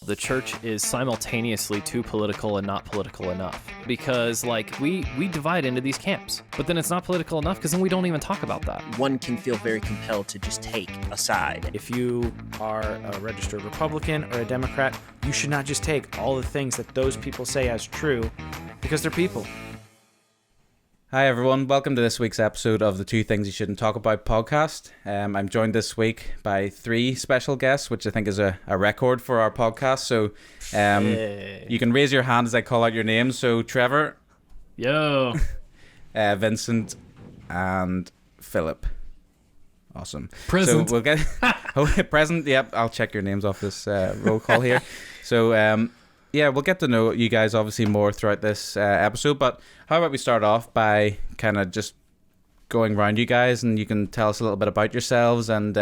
the church is simultaneously too political and not political enough. Because, like, we divide into these camps, but then it's not political enough because then we don't even talk about that. One can feel very compelled to just take a side. If you are a registered Republican or a Democrat, you should not just take all the things that those people say as true because they're people. Hi everyone, welcome to this week's episode of the Two Things You Shouldn't Talk About podcast. I'm joined this week by three special guests, which I think is a record for our podcast. So you can raise your hand as I call out your names. So Trevor, Yo, Vincent, and Philip. Awesome. Present. So we'll get present. Yep, I'll check your names off this roll call here. So yeah, we'll get to know you guys obviously more throughout this episode, but how about we start off by kind of just going around you guys and you can tell us a little bit about yourselves and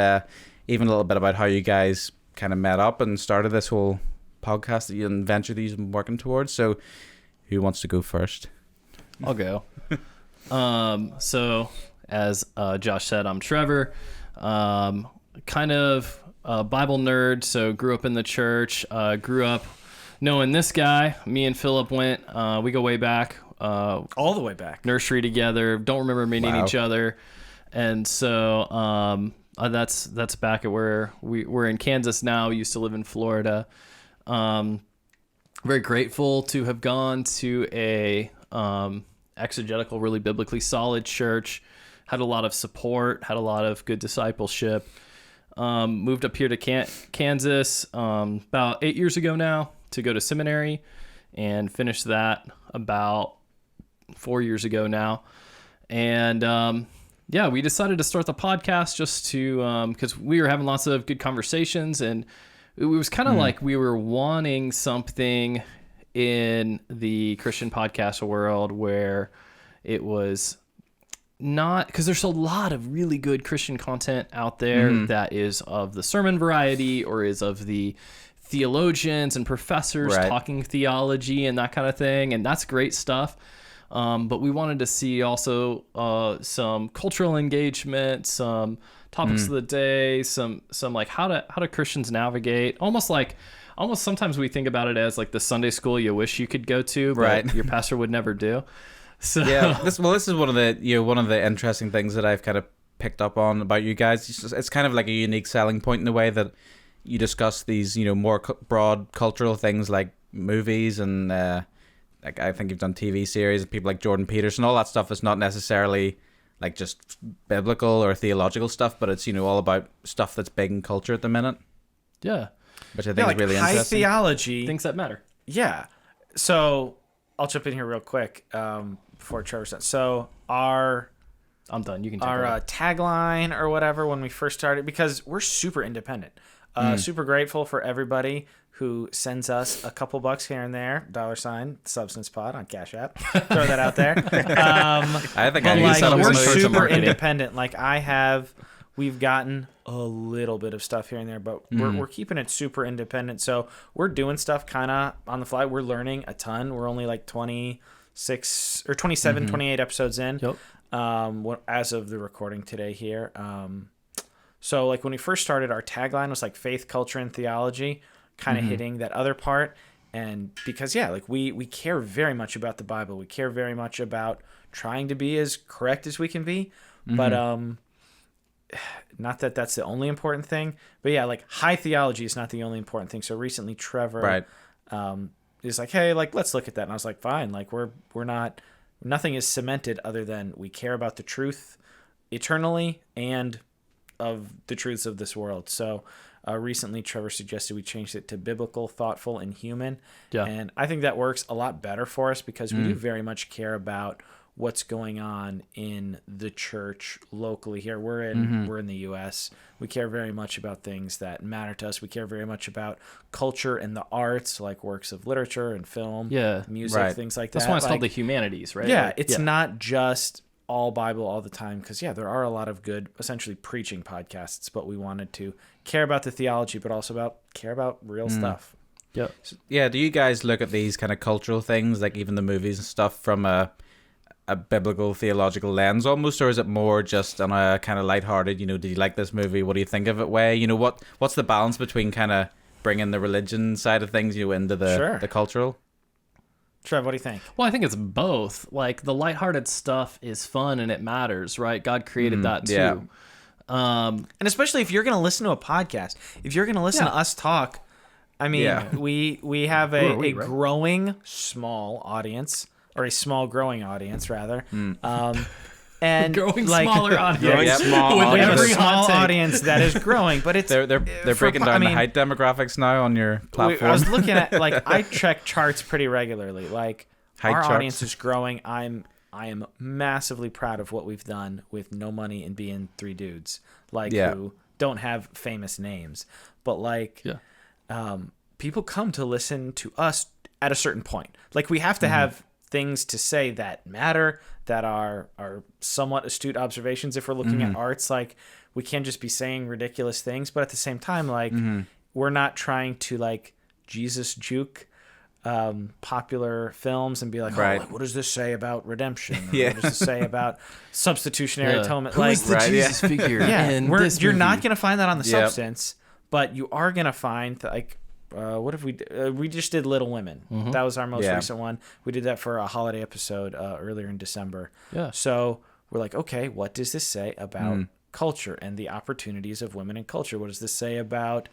even a little bit about how you guys kind of met up and started this whole podcast and venture that you've been working towards. So who wants to go first? I'll go. So as Josh said, I'm Trevor, kind of a Bible nerd, so grew up in the church, grew up knowing this guy. Me and Philip went, we go way back. All the way back. Nursery together. Don't remember meeting each other. And so that's back at where we're in Kansas now. We used to live in Florida. Very grateful to have gone to a exegetical, really biblically solid church. Had a lot of support, had a lot of good discipleship. Moved up here to Kansas about 8 years ago now to go to seminary and finished that about 4 years ago now. And yeah, we decided to start the podcast just to because we were having lots of good conversations, and it was kind of like we were wanting something in the Christian podcast world where it was not, because there's a lot of really good Christian content out there that is of the sermon variety or is of the theologians and professors talking theology and that kind of thing, and that's great stuff. But we wanted to see also some cultural engagement, some topics of the day, some like how do Christians navigate, almost sometimes we think about it as like the Sunday school you wish you could go to, but your pastor would never do. So yeah, this is one of the interesting things that I've kind of picked up on about you guys. It's kind of like a unique selling point in the way that you discuss these, more broad cultural things like movies and like I think you've done TV series. People like Jordan Peterson, all that stuff is not necessarily like just biblical or theological stuff, but it's all about stuff that's big in culture at the minute. Yeah, which I think is really high interesting. Theology, things that matter. Yeah. So I'll jump in here real quick before Trevor says. So I'm done. You can take our tagline or whatever when we first started, because we're super independent. Super grateful for everybody who sends us a couple bucks here and there. $ Substance Pod on Cash App. Throw that out there. I think we're super independent. Like we've gotten a little bit of stuff here and there, but we're keeping it super independent. So we're doing stuff kind of on the fly. We're learning a ton. We're only like 26 or 27, 28 episodes in. Yep. As of the recording today here. So like when we first started, our tagline was like faith, culture, and theology, kind of hitting that other part. And because, like we care very much about the Bible. We care very much about trying to be as correct as we can be. But not that that's the only important thing. But yeah, like high theology is not the only important thing. So recently Trevor is like, hey, like let's look at that. And I was like, fine. Like we're not, nothing is cemented other than we care about the truth eternally and of the truths of this world. So recently Trevor suggested we changed it to biblical, thoughtful, and human. Yeah. And I think that works a lot better for us because we do very much care about what's going on in the church locally here. We're in the US. We care very much about things that matter to us. We care very much about culture and the arts, like works of literature and film, music, things like that. That's why it's called the humanities, right? Yeah, it's not just all Bible all the time, because there are a lot of good, essentially preaching podcasts, but we wanted to care about the theology, but also care about real stuff. Yep. Yeah, do you guys look at these kind of cultural things, like even the movies and stuff, from a biblical theological lens almost, or is it more just on a kind of lighthearted, did you like this movie, what do you think of it way? What's the balance between kind of bringing the religion side of things into the cultural? Trev, what do you think? Well, I think it's both. Like, the lighthearted stuff is fun and it matters, right? God created that too. Yeah. And especially if you're going to listen to a podcast, if you're going to listen to us talk, I mean, we have a growing small audience, or a small growing audience rather. And growing like, smaller audience. Growing small we have a Every small hot take. audience that is growing, but it's They're breaking down the height demographics now on your platform. I was looking at, like, I check charts pretty regularly. Like, Height our charts. audience is growing. I am massively proud of what we've done with no money and being three dudes, like, who don't have famous names, but like, people come to listen to us at a certain point. Like, we have to have things to say that matter, that are somewhat astute observations. If we're looking at arts, like, we can't just be saying ridiculous things, but at the same time, like, we're not trying to, like, Jesus juke popular films and be like, oh, what does this say about redemption? Or what does this say about substitutionary atonement? Who Like, is the Jesus figure in this you're movie? not going to find that on the substance, but you are going to find, like, what if we just did Little Women? That was our most recent one. We did that for a holiday episode earlier in December. So we're like, okay, what does this say about culture and the opportunities of women in culture? What does this say about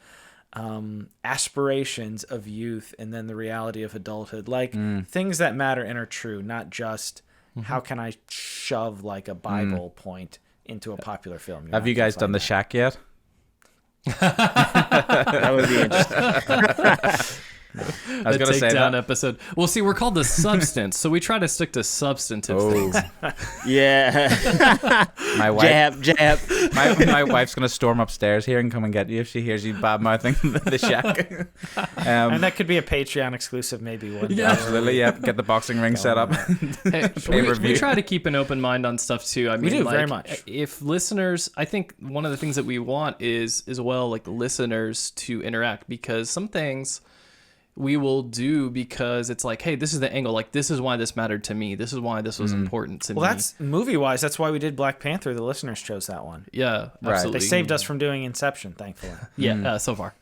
aspirations of youth and then the reality of adulthood? Like, things that matter and are true, not just how can I shove, like, a Bible point into a popular film. Have you guys done The Shack yet? That would be interesting. I was going to say that episode. Well, see, we're called The Substance, so we try to stick to substantive things. Yeah. My wife, jab. my wife's going to storm upstairs here and come and get you if she hears you bad mouthing The Shack. And that could be a Patreon exclusive, maybe one day. Absolutely, yeah. Get the boxing ring set up. Hey, we try to keep an open mind on stuff too. I mean, we do, like, very much. If listeners, I think one of the things that we want is as well, like, the listeners to interact, because some things we will do because it's like, hey, this is the angle. Like, this is why this mattered to me. This is why this was important to me. Well, that's movie-wise. That's why we did Black Panther. The listeners chose that one. Yeah, absolutely. They saved us from doing Inception, thankfully. So far.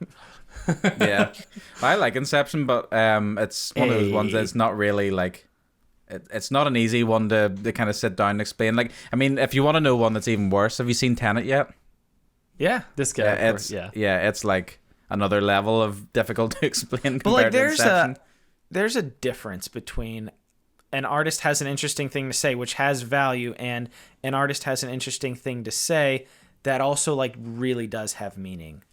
Yeah, I like Inception, but it's one of those ones that's not really like. It's not an easy one to kind of sit down and explain. Like, I mean, if you want to know one that's even worse, have you seen Tenet yet? Yeah, this guy. It's like another level of difficult to explain compared but, like, to Inception. There's a difference between an artist has an interesting thing to say, which has value, and an artist has an interesting thing to say that also, like, really does have meaning.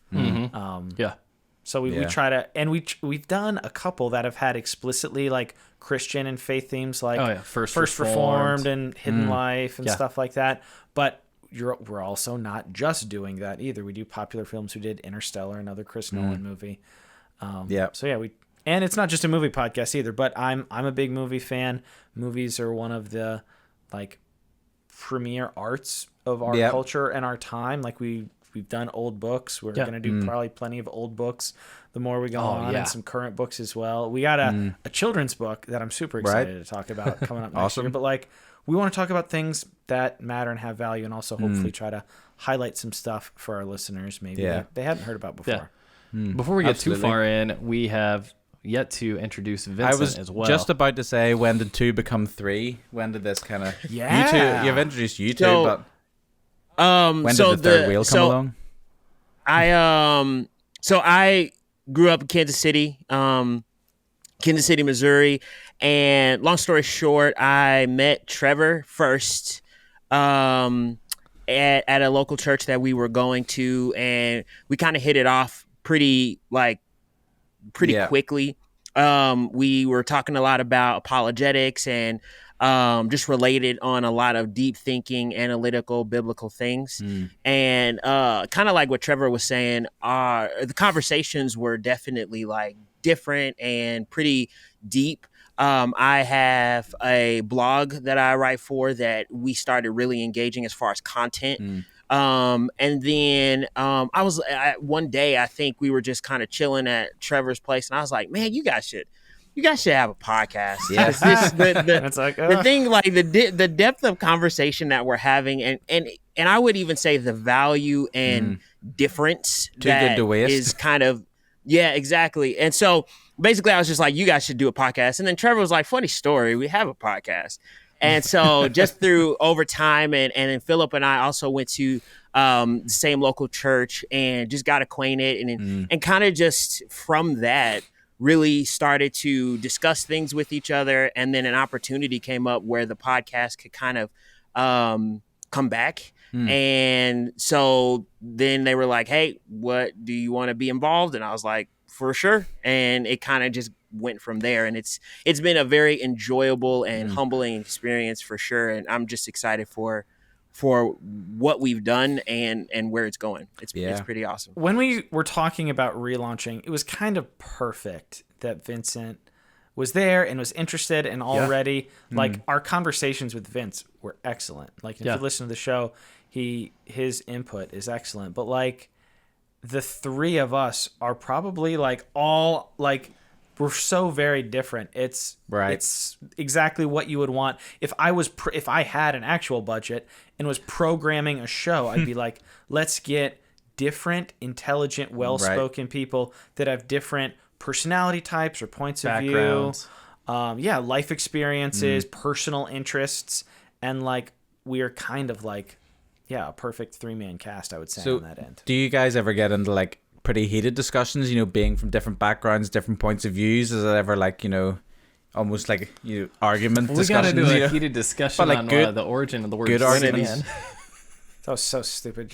So we try to, and we've done a couple that have had explicitly, like, Christian and faith themes, like First Reformed and Hidden Life and stuff like that. But we're also not just doing that either. We do popular films. We did Interstellar, another Chris Nolan movie. So yeah, and it's not just a movie podcast either. But I'm a big movie fan. Movies are one of the, like, premier arts of our culture and our time. Like, we've done old books. We're gonna do probably plenty of old books the more we go on, and some current books as well. We got a children's book that I'm super excited to talk about coming up next year. But, like, we want to talk about things that matter and have value, and also hopefully try to highlight some stuff for our listeners maybe that they hadn't heard about before. Before we get too far in, we have yet to introduce Vincent as well. I was just about to say, when did 2 become 3? When did this kind of... Yeah. You two, you've introduced you two, but when did the third wheel come along? I grew up in Kansas City, Missouri. And long story short, I met Trevor first at a local church that we were going to, and we kind of hit it off pretty quickly. We were talking a lot about apologetics and just related on a lot of deep thinking, analytical, biblical things. And kind of like what Trevor was saying, the conversations were definitely, like, different and pretty deep. I have a blog that I write for that we started really engaging as far as content. And then one day, I think we were just kind of chilling at Trevor's place, and I was like, man, you guys should have a podcast. Yes. The thing, like, the depth of conversation that we're having, and I would even say the value and difference Too good to waste. is kind of Yeah, exactly. And so basically I was just like, you guys should do a podcast. And then Trevor was like, funny story, we have a podcast. And so just through over time, and then Philip and I also went to the same local church and just got acquainted, and kind of just from that really started to discuss things with each other. And then an opportunity came up where the podcast could kind of come back. And so then they were like, hey, what do you want to be involved? And I was like, for sure. And it kind of just went from there. And it's been a very enjoyable and humbling experience for sure. And I'm just excited for what we've done and where it's going. It's pretty awesome. When we were talking about relaunching, it was kind of perfect that Vincent was there and was interested, and already like our conversations with Vince were excellent. Like if you listen to the show, his input is excellent. But like the three of us are probably like all like we're so very different. It's exactly what you would want. If I had an actual budget and was programming a show, I'd be like, let's get different, intelligent, well-spoken people that have different personality types or points of view, life experiences, personal interests, and like we are kind of like a perfect three-man cast, I would say, on that end. Do you guys ever get into like pretty heated discussions, being from different backgrounds, different points of views? Is it ever like, almost like argument discussions? We got to do a heated discussion on the origin of the word good arguments. That was so stupid.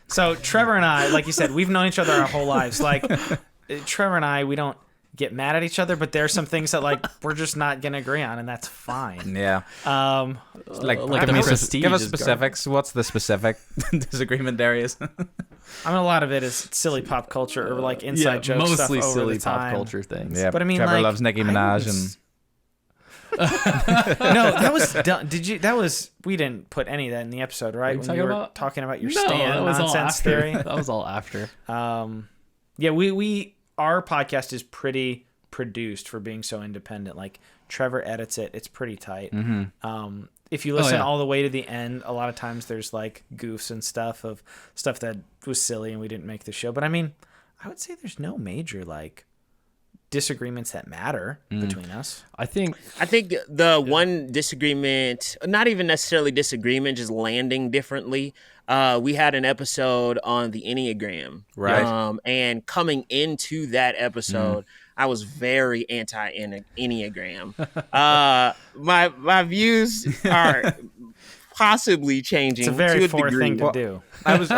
So Trevor and I, like you said, we've known each other our whole lives. Like Trevor and I, we don't get mad at each other, but there are some things that like we're just not gonna agree on, and that's fine. Yeah. Like give us specifics. What's the specific disagreement areas? I mean, a lot of it is silly pop culture or like inside jokes, mostly stuff silly over the time. pop culture things. Yeah, but I mean, Trevor like, loves Nicki Minaj and. No, that was done. We didn't put any of that in the episode, right? When you were talking about your stand nonsense theory. That was all after. Our podcast is pretty produced for being so independent. Like Trevor edits it; it's pretty tight. If you listen all the way to the end, a lot of times there's like goofs and stuff that was silly and we didn't make the show. But I mean, I would say there's no major like disagreements that matter between us. I think the one disagreement, not even necessarily disagreement, just landing differently. We had an episode on the Enneagram, right? And coming into that episode, I was very anti-Enneagram. My views are possibly changing. It's a very to a degree. thing to do. I was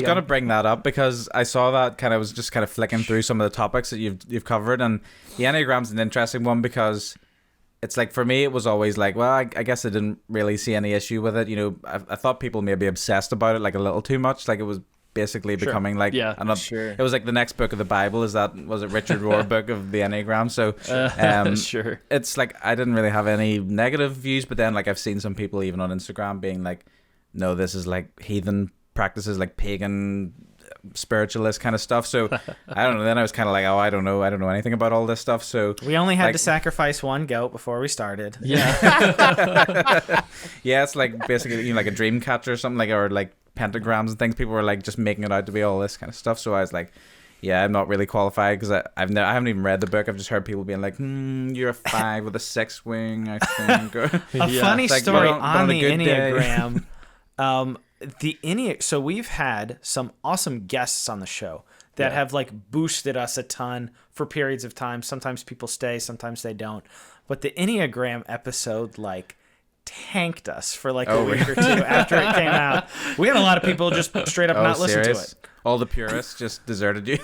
going to bring that up because I saw that I was just kind of flicking through some of the topics that you've covered, and the Enneagram's an interesting one because it's like, for me, it was always like, well, I guess I didn't really see any issue with it. I thought people may be obsessed about it like a little too much. Like it was basically becoming like it was like the next book of the Bible was it Richard Rohr book of the Enneagram. So it's like I didn't really have any negative views, but then like I've seen some people even on Instagram being like, no, this is like heathen practices, like pagan spiritualist kind of stuff. So I don't know, then I was kind of like, oh, I don't know anything about all this stuff. So we only had to sacrifice one goat before we started. It's like basically like a dream catcher or something, like, or like pentagrams and things. People were like just making it out to be all this kind of stuff. So I was like, I'm not really qualified because I haven't even read the book. I've just heard people being like, you're a 5 with a 6 wing, I think. Funny story on the Enneagram. So we've had some awesome guests on the show that have like boosted us a ton for periods of time. Sometimes people stay, sometimes they don't. But the Enneagram episode like tanked us for like a week or two after it came out. We had a lot of people just straight up not listen to it. All the purists just deserted you.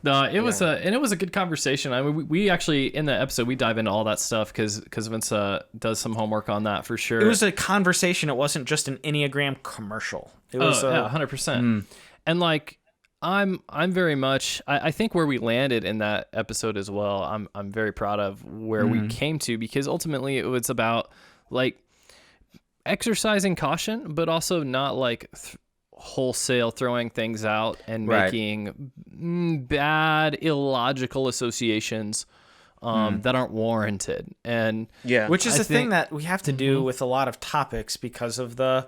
No, it was a good conversation. I mean, we actually in the episode we dive into all that stuff because Vince does some homework on that for sure. It was a conversation. It wasn't just an Enneagram commercial. It was 100%. And like I'm very much. I think where we landed in that episode as well. I'm very proud of where we came to, because ultimately it was about like exercising caution, but also not like wholesale throwing things out and making bad illogical associations that aren't warranted. And which is the thing that we have to do with a lot of topics because of the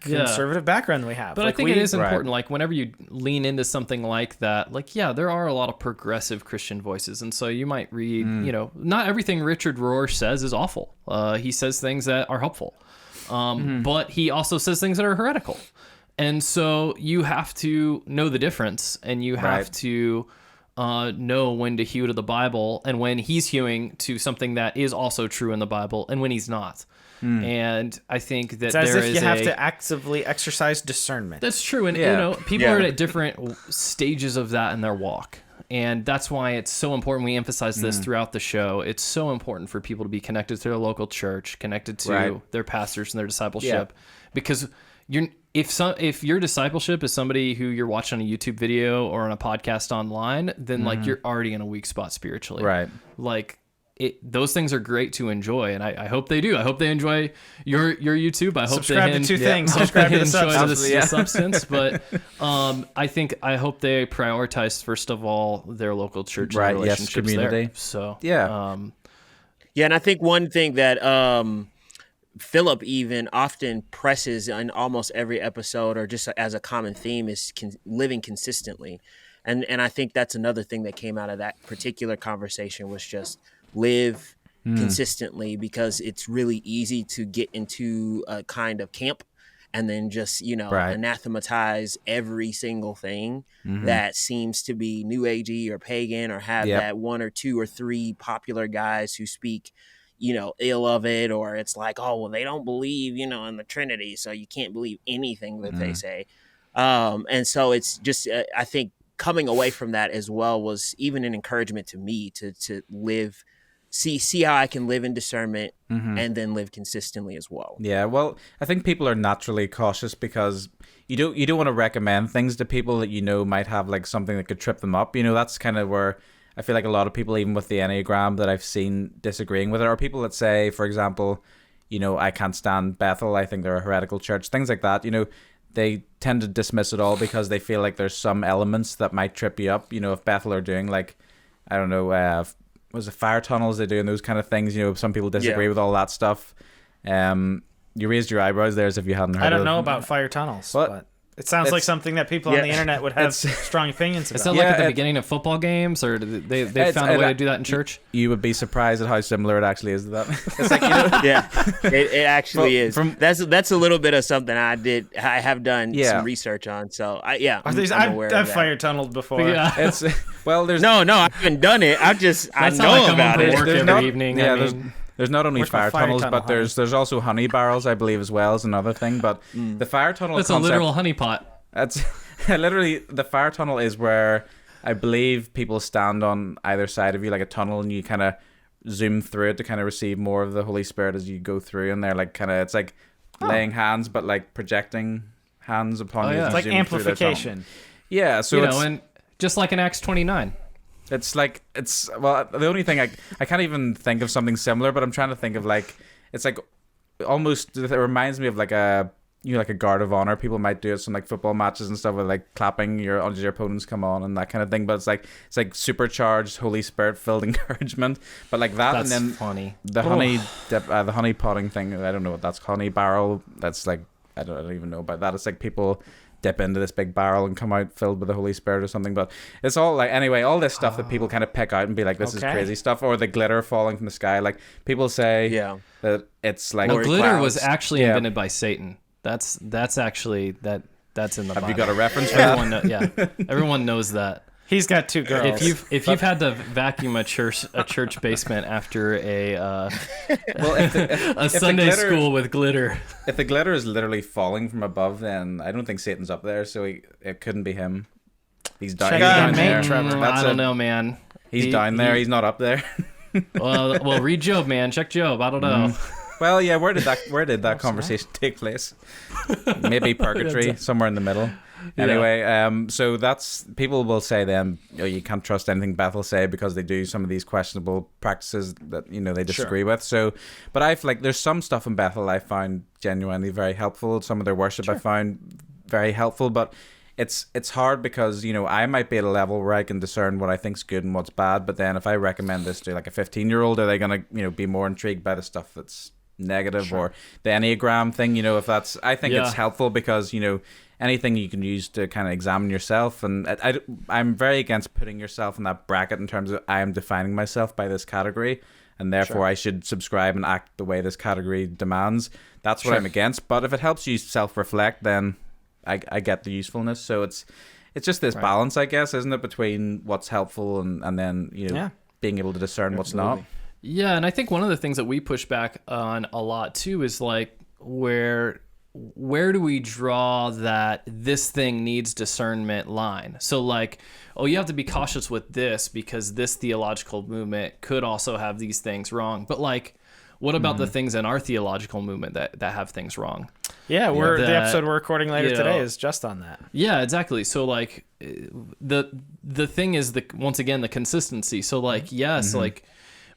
conservative background we have. But like, I think it is important. Right. Like whenever you lean into something like that, like, yeah, there are a lot of progressive Christian voices. And so you might read, not everything Richard Rohr says is awful. He says things that are helpful. But he also says things that are heretical. And so you have to know the difference, and you have to know when to hew to the Bible and when he's hewing to something that is also true in the Bible and when he's not. And I think that it's as there if is you have to actively exercise discernment. That's true. And, people are at different stages of that in their walk. And that's why it's so important. We emphasize this throughout the show. It's so important for people to be connected to their local church, connected to their pastors and their discipleship. Because if your discipleship is somebody who you're watching on a YouTube video or on a podcast online, then like you're already in a weak spot spiritually. Right. Like those things are great to enjoy, and I hope they do. I hope they enjoy your YouTube. I hope subscribe they to two things. Subscribe to the substance. But I hope they prioritize first of all their local church and relationships community. there. So and I think one thing that Philip even often presses in almost every episode, or just as a common theme, is living consistently. And I think that's another thing that came out of that particular conversation, was just live consistently, because it's really easy to get into a kind of camp and then just, anathematize every single thing that seems to be new agey or pagan, or have that one or two or three popular guys who speak ill of it, or it's like, oh, well, they don't believe, in the Trinity, so you can't believe anything that they say. And so it's just, I think coming away from that as well was even an encouragement to me to live, see how I can live in discernment and then live consistently as well. Yeah, well, I think people are naturally cautious because you don't want to recommend things to people that might have like something that could trip them up. That's kind of where I feel like a lot of people, even with the Enneagram that I've seen disagreeing with it, or people that say, for example, I can't stand Bethel, I think they're a heretical church, things like that, they tend to dismiss it all because they feel like there's some elements that might trip you up. If Bethel are doing like, I don't know, was it fire tunnels, they do and those kind of things, some people disagree with all that stuff. You raised your eyebrows there as if you hadn't heard. I don't know about fire tunnels, but it sounds like something that people on the internet would have strong opinions about. Is that like at the beginning of football games, or they found a way to do that in church? You would be surprised at how similar it actually is to that. It's like, it actually is. That's a little bit of something I have done some research on. So I've fire tunneled before. Yeah. There's no, I haven't done it. I know about it. Work every evening. There's not only fire tunnels, but there's also honey barrels, I believe, as well, is another thing. But the fire tunnel That's concept, a literal honey pot. That's literally, the fire tunnel is where I believe people stand on either side of you like a tunnel, and you kind of zoom through it to kind of receive more of the Holy Spirit as you go through. And they're like kind of, it's like laying hands, but like projecting hands upon you. It's like amplification. Yeah, so and just like in Acts 29. The only thing I can't even think of something similar, but I'm trying to think of like, it's like almost, it reminds me of like a like a guard of honor. People might do it some like football matches and stuff with like clapping your opponents come on and that kind of thing, but it's like supercharged Holy Spirit filled encouragement, but like that. That's and then funny. The honey the honey potting thing, I don't know what that's, honey barrel, that's like, I don't even know about that. It's like people dip into this big barrel and come out filled with the Holy Spirit or something. But it's all like, anyway, all this stuff that people kind of pick out and be like, this is crazy stuff, or the glitter falling from the sky. Like people say that it's like, well, glitter clouds was actually invented by Satan. That's actually that's in the Bible. Have you got a reference for that? Everyone knows that. He's got two girls. If you've had to vacuum a church basement after a Sunday school with glitter. If the glitter is literally falling from above, then I don't think Satan's up there, so it couldn't be him. He's down there. Trevor. I don't know, man. He's down there. He's not up there. well, read Job, man. Check Job. I don't know. Well, yeah. Where did that conversation take place? Maybe purgatory, somewhere in the middle. Anyway, so that's, people will say then, you can't trust anything Bethel say because they do some of these questionable practices that they disagree with. So, but I've there's some stuff in Bethel I found genuinely very helpful. Some of their worship I found very helpful, but it's hard because I might be at a level where I can discern what I think's good and what's bad. But then if I recommend this to like a 15-year-old, are they gonna be more intrigued by the stuff that's negative, or the Enneagram thing, you know, if that's, I think it's helpful because, you know, anything you can use to kind of examine yourself. And I'm very against putting yourself in that bracket in terms of I am defining myself by this category, and therefore I should subscribe and act the way this category demands. That's what I'm against. But if it helps you self-reflect, then I get the usefulness. So it's just this balance, I guess, isn't it, between what's helpful and then, you know, being able to discern what's not. Yeah, and I think one of the things that we push back on a lot too is like where do we draw that this thing needs discernment line? So like, oh, you have to be cautious with this because this theological movement could also have these things wrong. But like, what about the things in our theological movement that have things wrong? Yeah, the episode we're recording later today is just on that. Yeah, exactly. So like the thing is once again the consistency. So like like,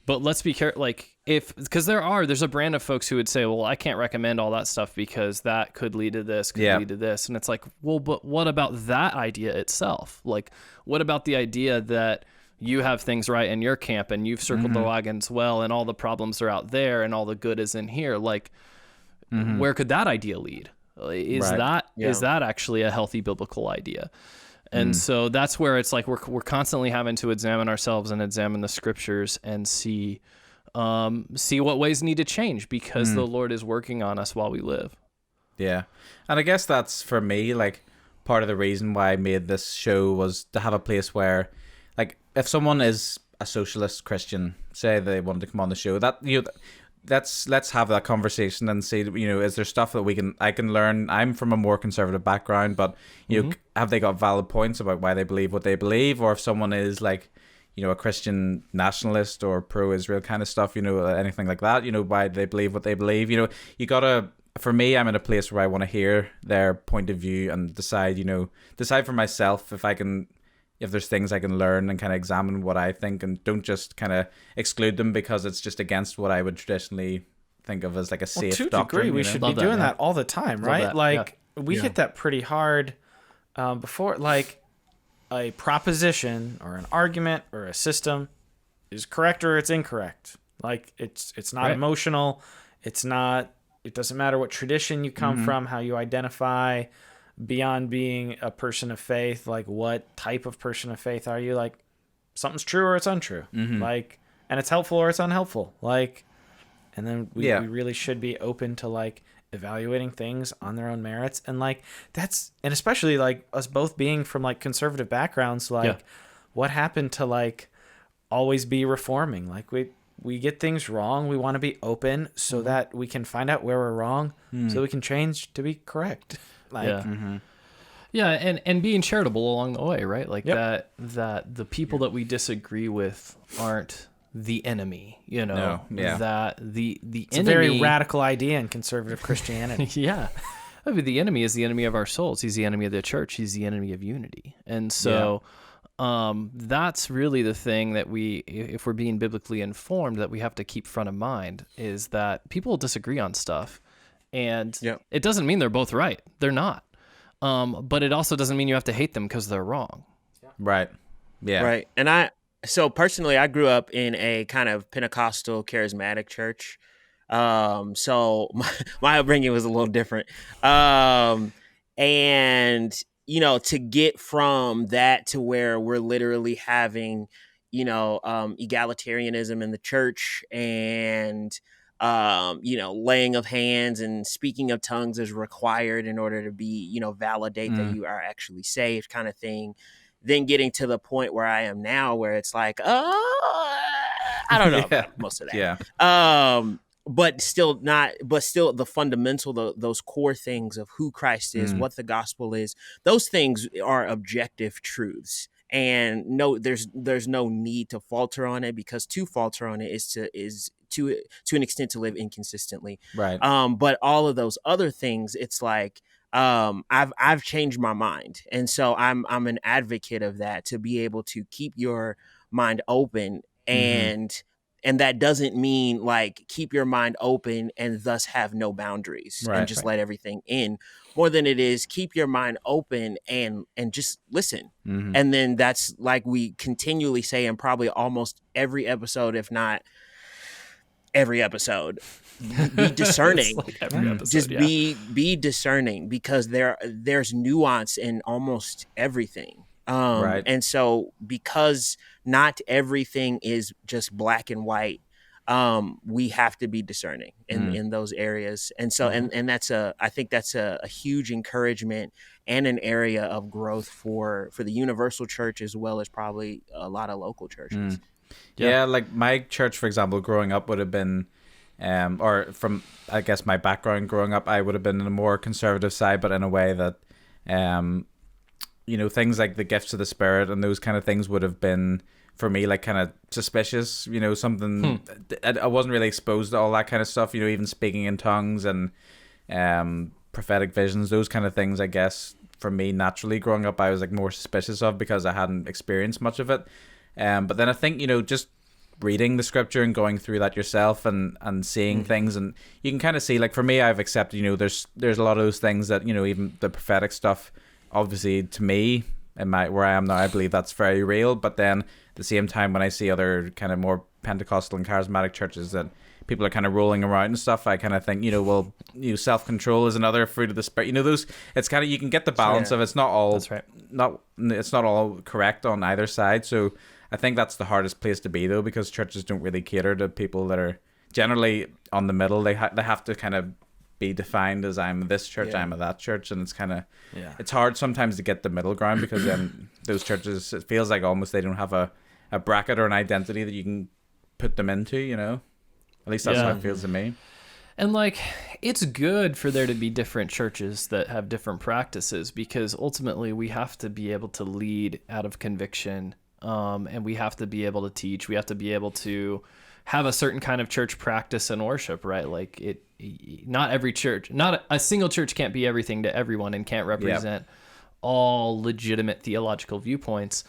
but let's be careful. Like because there's a brand of folks who would say, well, I can't recommend all that stuff because that could lead to this, lead to this, and it's like, well, but what about that idea itself? Like, what about the idea that you have things right in your camp and you've circled the wagons well and all the problems are out there and all the good is in here? Like, where could that idea lead? Is that actually a healthy biblical idea? And so that's where it's like we're constantly having to examine ourselves and examine the scriptures and see what ways need to change because the Lord is working on us while we live. Yeah. And I guess that's, for me, like, part of the reason why I made this show was to have a place where, like, if someone is a socialist Christian, say they wanted to come on the show, that, you know, let's have that conversation and see, you know, is there stuff that I can learn? I'm from a more conservative background, but, you know, have they got valid points about why they believe what they believe? Or if someone is like, you know, a Christian nationalist or pro-Israel kind of stuff, you know, anything like that, you know, why they believe what they believe, you know, you gotta, for me, I'm in a place where I want to hear their point of view and decide for myself if there's things I can learn and kind of examine what I think, and don't just kind of exclude them because it's just against what I would traditionally think of as like a safe doctrine. To a degree, we should be doing that all the time, right? Like we hit that pretty hard before, like a proposition or an argument or a system is correct or it's incorrect. Like it's not emotional. It doesn't matter what tradition you come from, how you identify. Beyond being a person of faith, like what type of person of faith are you? Like something's true or it's untrue. Like, and it's helpful or it's unhelpful. Like, and then we really should be open to like evaluating things on their own merits. And like and especially like us both being from like conservative backgrounds, like what happened to like always be reforming? Like we get things wrong. We want to be open so that we can find out where we're wrong so we can change to be correct. Like, and being charitable along the way, right? Like that the people that we disagree with aren't the enemy, you know. That the it's enemy, a very radical idea in conservative Christianity. I mean, the enemy is the enemy of our souls. He's the enemy of the church. He's the enemy of unity. And so that's really the thing that if we're being biblically informed, that we have to keep front of mind, is that people disagree on stuff. And it doesn't mean they're both right. They're not. But it also doesn't mean you have to hate them because they're wrong. Right. Yeah. Right. And so personally, I grew up in a kind of Pentecostal charismatic church. So my upbringing was a little different. And, you know, to get from that to where we're literally having, you know, egalitarianism in the church and, you know, laying of hands and speaking of tongues is required in order to be, you know, validate that you are actually saved, kind of thing. Then getting to the point where I am now, where it's like, I don't know about most of that. Yeah. But still the fundamental, those core things of who Christ is, what the gospel is, those things are objective truths. And no, there's no need to falter on it, because to falter on it is to an extent to live inconsistently. Right. But all of those other things, it's like, I've changed my mind. And so I'm an advocate of that, to be able to keep your mind open. And that doesn't mean like keep your mind open and thus have no boundaries and just let everything in, more than it is keep your mind open and just listen. And then that's like we continually say in probably almost every episode, if not every episode, be discerning. It's like every episode, Just yeah. be discerning, because there's nuance in almost everything. Right. And so, because not everything is just black and white, we have to be discerning in those areas. And so, and I think that's a huge encouragement and an area of growth for the universal church, as well as probably a lot of local churches. Yeah, like my church, for example, growing up would have been, or from, I guess, my background growing up, I would have been in a more conservative side, but in a way that, things like the gifts of the Spirit and those kind of things would have been, for me, like kind of suspicious, something. I wasn't really exposed to all that kind of stuff, even speaking in tongues and prophetic visions, those kind of things, I guess, for me, naturally growing up, I was like more suspicious of, because I hadn't experienced much of it. But then I think, just reading the scripture and going through that yourself and seeing things, and you can kind of see, like for me, I've accepted, there's a lot of those things that, even the prophetic stuff, obviously to me, where I am now, I believe that's very real. But then at the same time, when I see other kind of more Pentecostal and charismatic churches that people are kind of rolling around and stuff, I kind of think, self-control is another fruit of the Spirit. Those, it's kind of, you can get the balance of it's not all, That's right. It's not all correct on either side. So I think that's the hardest place to be, though, because churches don't really cater to people that are generally on the middle. They have to kind of be defined as, I'm this church, I'm at that church, and it's kind of it's hard sometimes to get the middle ground, because then those churches, it feels like almost they don't have a bracket or an identity that you can put them into. At least that's how it feels to me. And like, it's good for there to be different churches that have different practices, because ultimately we have to be able to lead out of conviction, and we have to be able to teach. We have to be able to have a certain kind of church practice and worship, right? Like not every church, not a single church can't be everything to everyone and can't represent all legitimate theological viewpoints.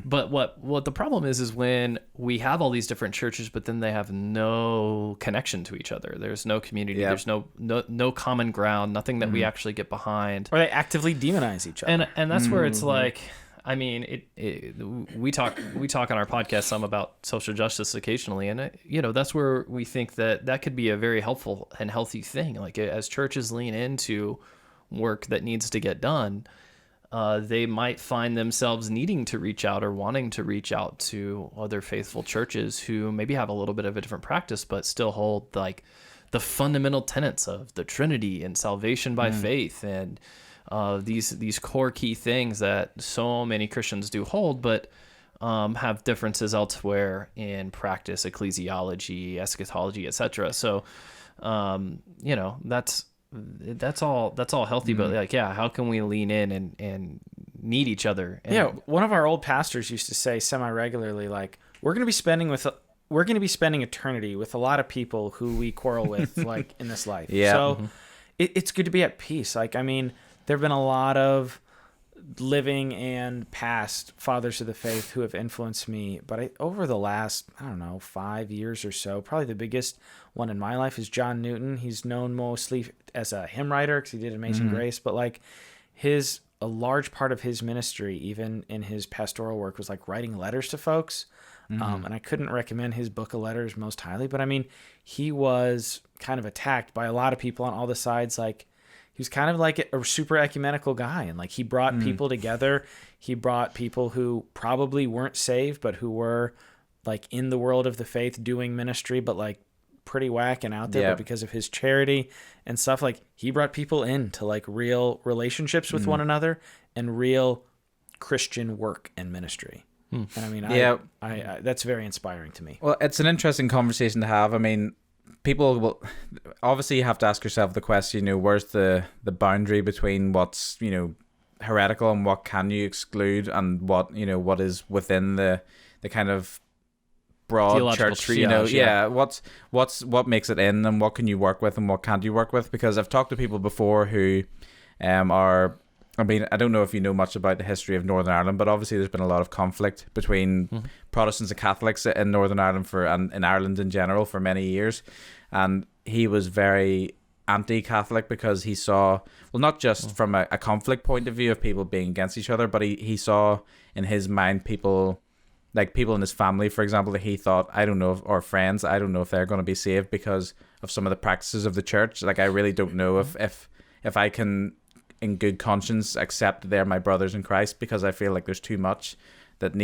But what the problem is when we have all these different churches, but then they have no connection to each other. There's no community. There's no common ground, nothing that we actually get behind. Or they actively demonize each other. And that's where it's like, I mean, we talk on our podcast some about social justice occasionally, and that's where we think that could be a very helpful and healthy thing. Like, as churches lean into work that needs to get done, they might find themselves needing to reach out or wanting to reach out to other faithful churches who maybe have a little bit of a different practice, but still hold like the fundamental tenets of the Trinity and salvation by faith and these core key things that so many Christians do hold, but have differences elsewhere in practice, ecclesiology, eschatology, etc. So, that's all healthy, but like, how can we lean in and need each other? And one of our old pastors used to say semi-regularly, like, we're going to be spending eternity with a lot of people who we quarrel with, like, in this life. So it's good to be at peace. Like, I mean, there have been a lot of living and past fathers of the faith who have influenced me, but over the last, 5 years or so, probably the biggest one in my life is John Newton. He's known mostly as a hymn writer because he did Amazing Grace, but like a large part of his ministry, even in his pastoral work, was like writing letters to folks. And I couldn't recommend his book of letters most highly, but I mean, he was kind of attacked by a lot of people on all the sides. Like, he was kind of like a super ecumenical guy, and like he brought people together. He brought people who probably weren't saved, but who were like in the world of the faith doing ministry, but like pretty whack and out there. But because of his charity and stuff, like he brought people into like real relationships with one another and real Christian work and ministry. And I mean, I that's very inspiring to me. Well, it's an interesting conversation to have. I mean, people will obviously, you have to ask yourself the question, where's the boundary between what's heretical and what can you exclude, and what what is within the kind of broad Theological church triage, what makes it in, and what can you work with and what can't you work with. Because I've talked to people before who are, I mean, I don't know if you know much about the history of Northern Ireland, but obviously there's been a lot of conflict between Protestants and Catholics in Northern Ireland and in Ireland in general for many years. And he was very anti-Catholic because he saw, well, not just from a conflict point of view of people being against each other, but he saw in his mind people like people in his family, for example, that he thought, I don't know, or friends, I don't know if they're going to be saved because of some of the practices of the church. Like, I really don't know if I can, in good conscience, accept that they're my brothers in Christ, because I feel like there's too much that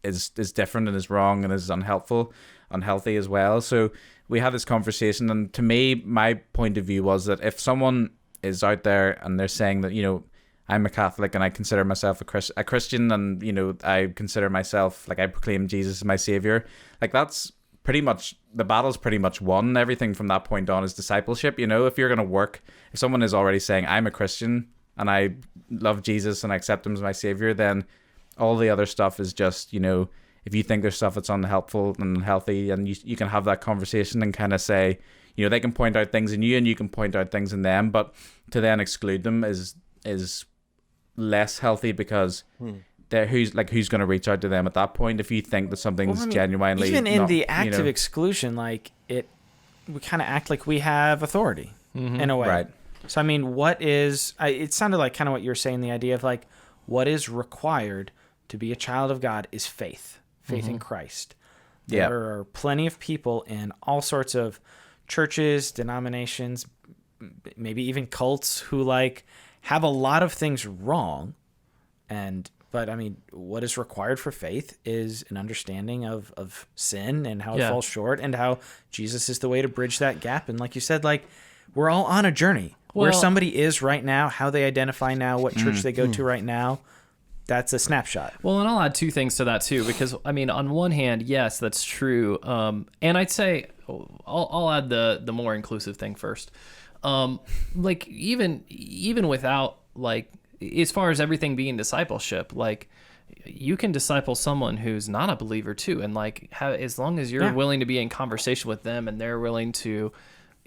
is different and is wrong and is unhealthy as well. So we had this conversation, and to me, my point of view was that if someone is out there and they're saying that, you know, I'm a Catholic and I consider myself a Christian, and, you know, I consider myself, like, I proclaim Jesus as my savior, like, that's pretty much, the battle's pretty much won. Everything from that point on is discipleship. You know, if you're going to work, if someone is already saying, I'm a Christian and I love Jesus and I accept him as my savior, then all the other stuff is just, you know, if you think there's stuff that's unhelpful and unhealthy, and you can have that conversation and kind of say, you know, they can point out things in you and you can point out things in them, but to then exclude them is less healthy, because who's going to reach out to them at that point if you think that something's genuinely even in not, the act you know, of exclusion, like, we kind of act like we have authority in a way, right? So I mean, it sounded like kind of what you were saying, the idea of like what is required to be a child of God is faith in Christ. There are plenty of people in all sorts of churches, denominations, maybe even cults, who like have a lot of things wrong, but I mean, what is required for faith is an understanding of sin and how it falls short, and how Jesus is the way to bridge that gap. And like you said, like, we're all on a journey. Where somebody is right now, how they identify now, what church they go to right now, that's a snapshot. Well, and I'll add two things to that too, because I mean, on one hand, yes, that's true, and I'd say I'll add the more inclusive thing first. Like, even without, like, as far as everything being discipleship, like, you can disciple someone who's not a believer too, and like, as long as you're willing to be in conversation with them and they're willing to,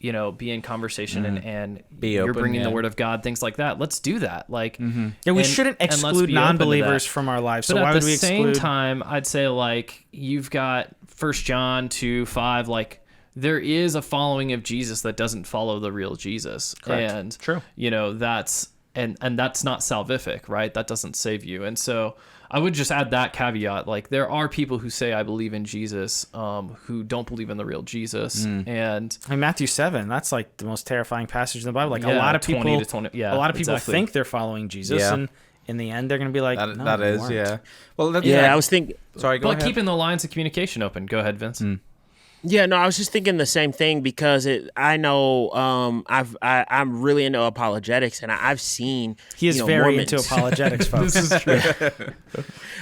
you know, be in conversation and be open, you're bringing the word of God, things like that. Let's do that. Like, we shouldn't exclude non-believers from our lives. So why would we exclude? But at the same time, I'd say, like, you've got 1 John 2:5, like, there is a following of Jesus that doesn't follow the real Jesus. Correct. And, true, you know, that's, and that's not salvific, right? That doesn't save you. And so I would just add that caveat. Like, there are people who say, I believe in Jesus, who don't believe in the real Jesus. And Matthew 7, that's like the most terrifying passage in the Bible. Like, a lot of people, 20 to 20, a lot of people think they're following Jesus, and in the end, they're going to be like, no, that is, weren't. Well, I was thinking. Sorry, go ahead. But keeping the lines of communication open. Go ahead, Vince. Yeah, no, I was just thinking the same thing, because I know I'm really into apologetics, and I've seen he is very Mormons. into apologetics, folks. This is true.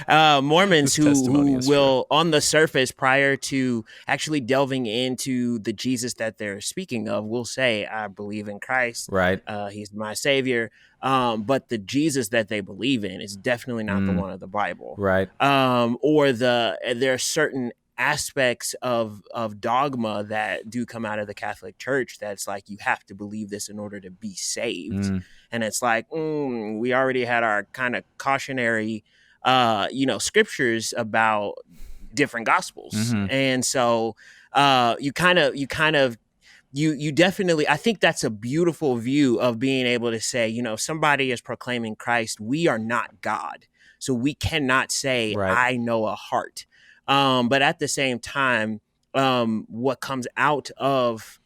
Mormons who will, on the surface, prior to actually delving into the Jesus that they're speaking of, will say, I believe in Christ. Right. He's my savior. But the Jesus that they believe in is definitely not the one of the Bible. Right. Or there are certain aspects of dogma that do come out of the Catholic Church that's like, you have to believe this in order to be saved. And it's like, we already had our kind of cautionary scriptures about different gospels. And so you definitely, I think that's a beautiful view of being able to say, you know, if somebody is proclaiming Christ, we are not God, so we cannot say, I know a heart. But at the same time, what comes out of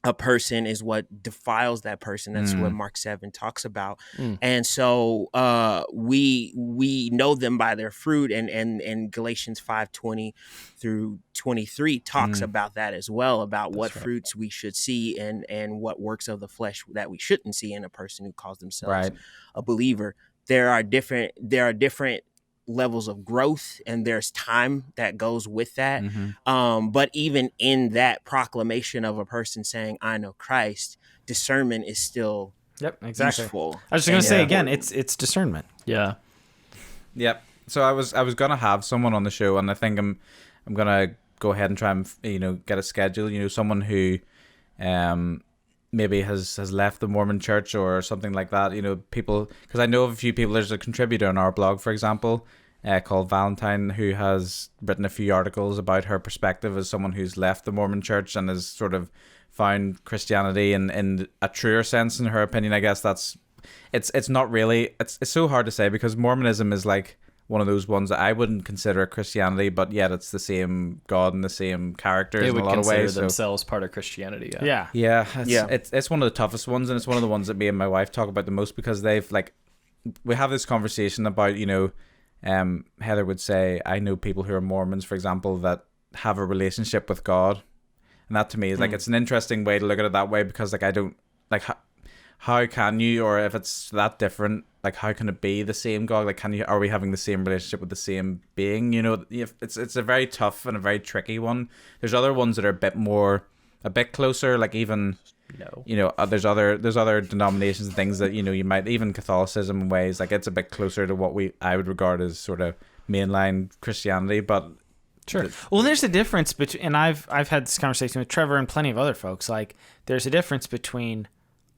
a person is what defiles that person. That's what Mark 7 talks about. And so we know them by their fruit, and Galatians 5:20 through 23 talks about that as well, about what fruits we should see and what works of the flesh that we shouldn't see in a person who calls themselves a believer. There are different levels of growth, and there's time that goes with that. But even in that proclamation of a person saying, I know Christ, discernment is still useful. I was just going to say again, it's discernment. Yeah. Yep. So I was gonna have someone on the show, and I think I'm gonna go ahead and try and get a schedule. Someone who maybe has left the Mormon Church or something like that. People, because I know of a few people. There's a contributor on our blog, for example, called Valentine, who has written a few articles about her perspective as someone who's left the Mormon Church and has sort of found Christianity in a truer sense. In her opinion, I guess it's not really. It's so hard to say, because Mormonism is like one of those ones that I wouldn't consider a Christianity, but yet it's the same God and the same characters They in would a lot of consider ways. themselves part of Christianity. Yeah. It's one of the toughest ones, and it's one of the ones that me and my wife talk about the most, because they've like, we have this conversation about, you know, Heather would say, I know people who are Mormons, for example, that have a relationship with God, and that to me is like, it's an interesting way to look at it that way, because like I don't like how can you, or if it's that different, like how can it be the same God? Like, are we having the same relationship with the same being? You know, it's a very tough and a very tricky one. There's other ones that are a bit closer, like even, you know, there's other denominations and things that, you know, you might, even Catholicism in ways, like it's a bit closer to what I would regard as sort of mainline Christianity, but sure. Well, there's a difference between, and I've had this conversation with Trevor and plenty of other folks. Like, there's a difference between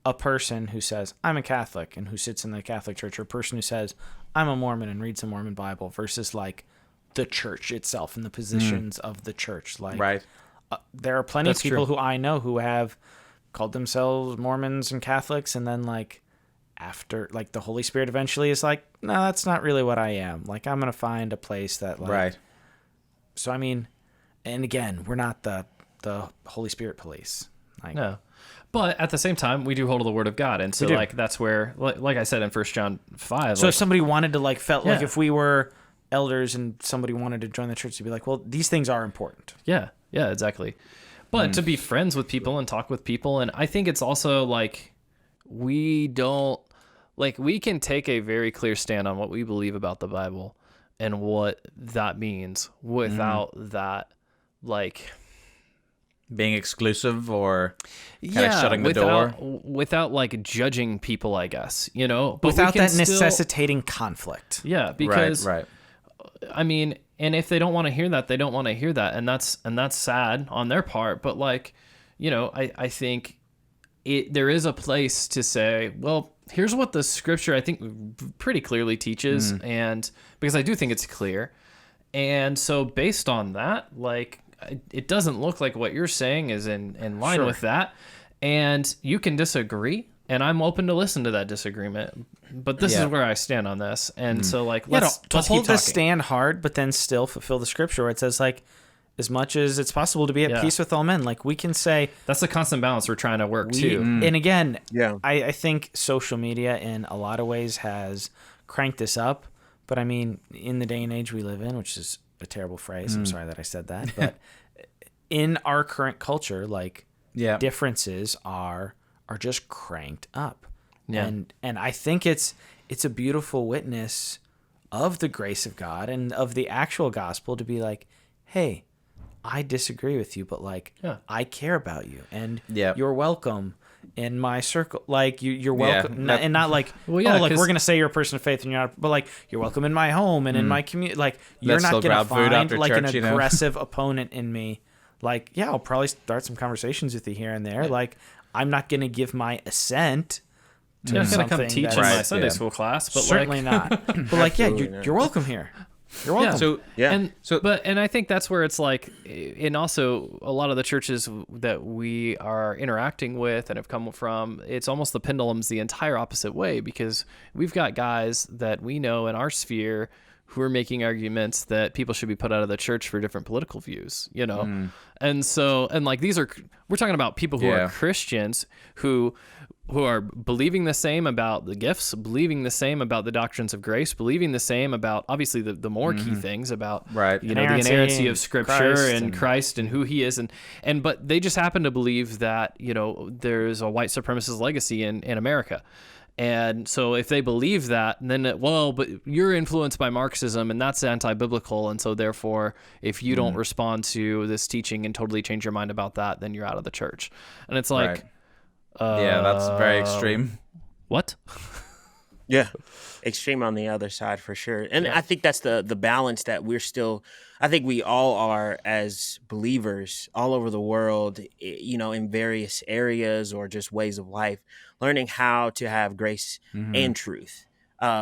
a person who says, I'm a Catholic, and who sits in the Catholic Church, or a person who says, I'm a Mormon and reads the Mormon Bible, versus like the church itself and the positions of the church. Like, right. There are plenty of people who I know who have called themselves Mormons and Catholics, and then like after, like, the Holy Spirit eventually is like, no, that's not really what I am. Like, I'm going to find a place that, like, right. So, I mean, and again, we're not the Holy Spirit police. Like, No. But at the same time, we do hold to the word of God. And so, like, that's where, like I said in 1 John 5. So like, if somebody wanted to, like, like if we were elders and somebody wanted to join the church, to be like, well, these things are important. Yeah, exactly. But to be friends with people and talk with people. And I think it's also, like, we can take a very clear stand on what we believe about the Bible and what that means without that, like, being exclusive or kind of shutting the door, without like judging people, I guess, you know, but without that necessitating conflict. Yeah, because right. I mean, and if they don't want to hear that, they don't want to hear that, and that's sad on their part. But like, you know, I think there is a place to say, well, here's what the scripture I think pretty clearly teaches, and because I do think it's clear, and so based on that, like, it doesn't look like what you're saying is in line with that, and you can disagree, and I'm open to listen to that disagreement, but this is where I stand on this. And so, like, let's hold the stand hard, but then still fulfill the scripture where it says, like, as much as it's possible to be at peace with all men. Like, we can say that's the constant balance we're trying to work too. And again, I think social media in a lot of ways has cranked this up, but I mean, in the day and age we live in, which is a terrible phrase. I'm sorry that I said that, but in our current culture, like, differences are just cranked up. Yeah. And I think it's a beautiful witness of the grace of God and of the actual gospel to be like, hey, I disagree with you, but like, I care about you, and you're welcome in my circle. Like, you're welcome, and not like, like, we're gonna say you're a person of faith and you're not, but like, you're welcome in my home and in my community. Like, you're not gonna find like church, an aggressive opponent in me. Like, I'll probably start some conversations with you here and there. Like, I'm not gonna give my assent to you're not something gonna come teach in my Sunday school class, but certainly like, not. But like, you're welcome here. You're welcome. And I think that's where it's like, and also a lot of the churches that we are interacting with and have come from, it's almost the pendulum's the entire opposite way, because we've got guys that we know in our sphere who are making arguments that people should be put out of the church for different political views, you know? And so, and like, we're talking about people who are Christians who are believing the same about the gifts, believing the same about the doctrines of grace, believing the same about, obviously, the more key things about, you know, the inerrancy of Scripture and Christ and who He is, and but they just happen to believe that, you know, there's a white supremacist legacy in America. And so if they believe that, then but you're influenced by Marxism and that's anti-biblical, and so therefore, if you don't respond to this teaching and totally change your mind about that, then you're out of the church. And it's like, that's very extreme. What? Extreme on the other side for sure. And I think that's the balance that I think we all are as believers all over the world, you know, in various areas or just ways of life, learning how to have grace and truth.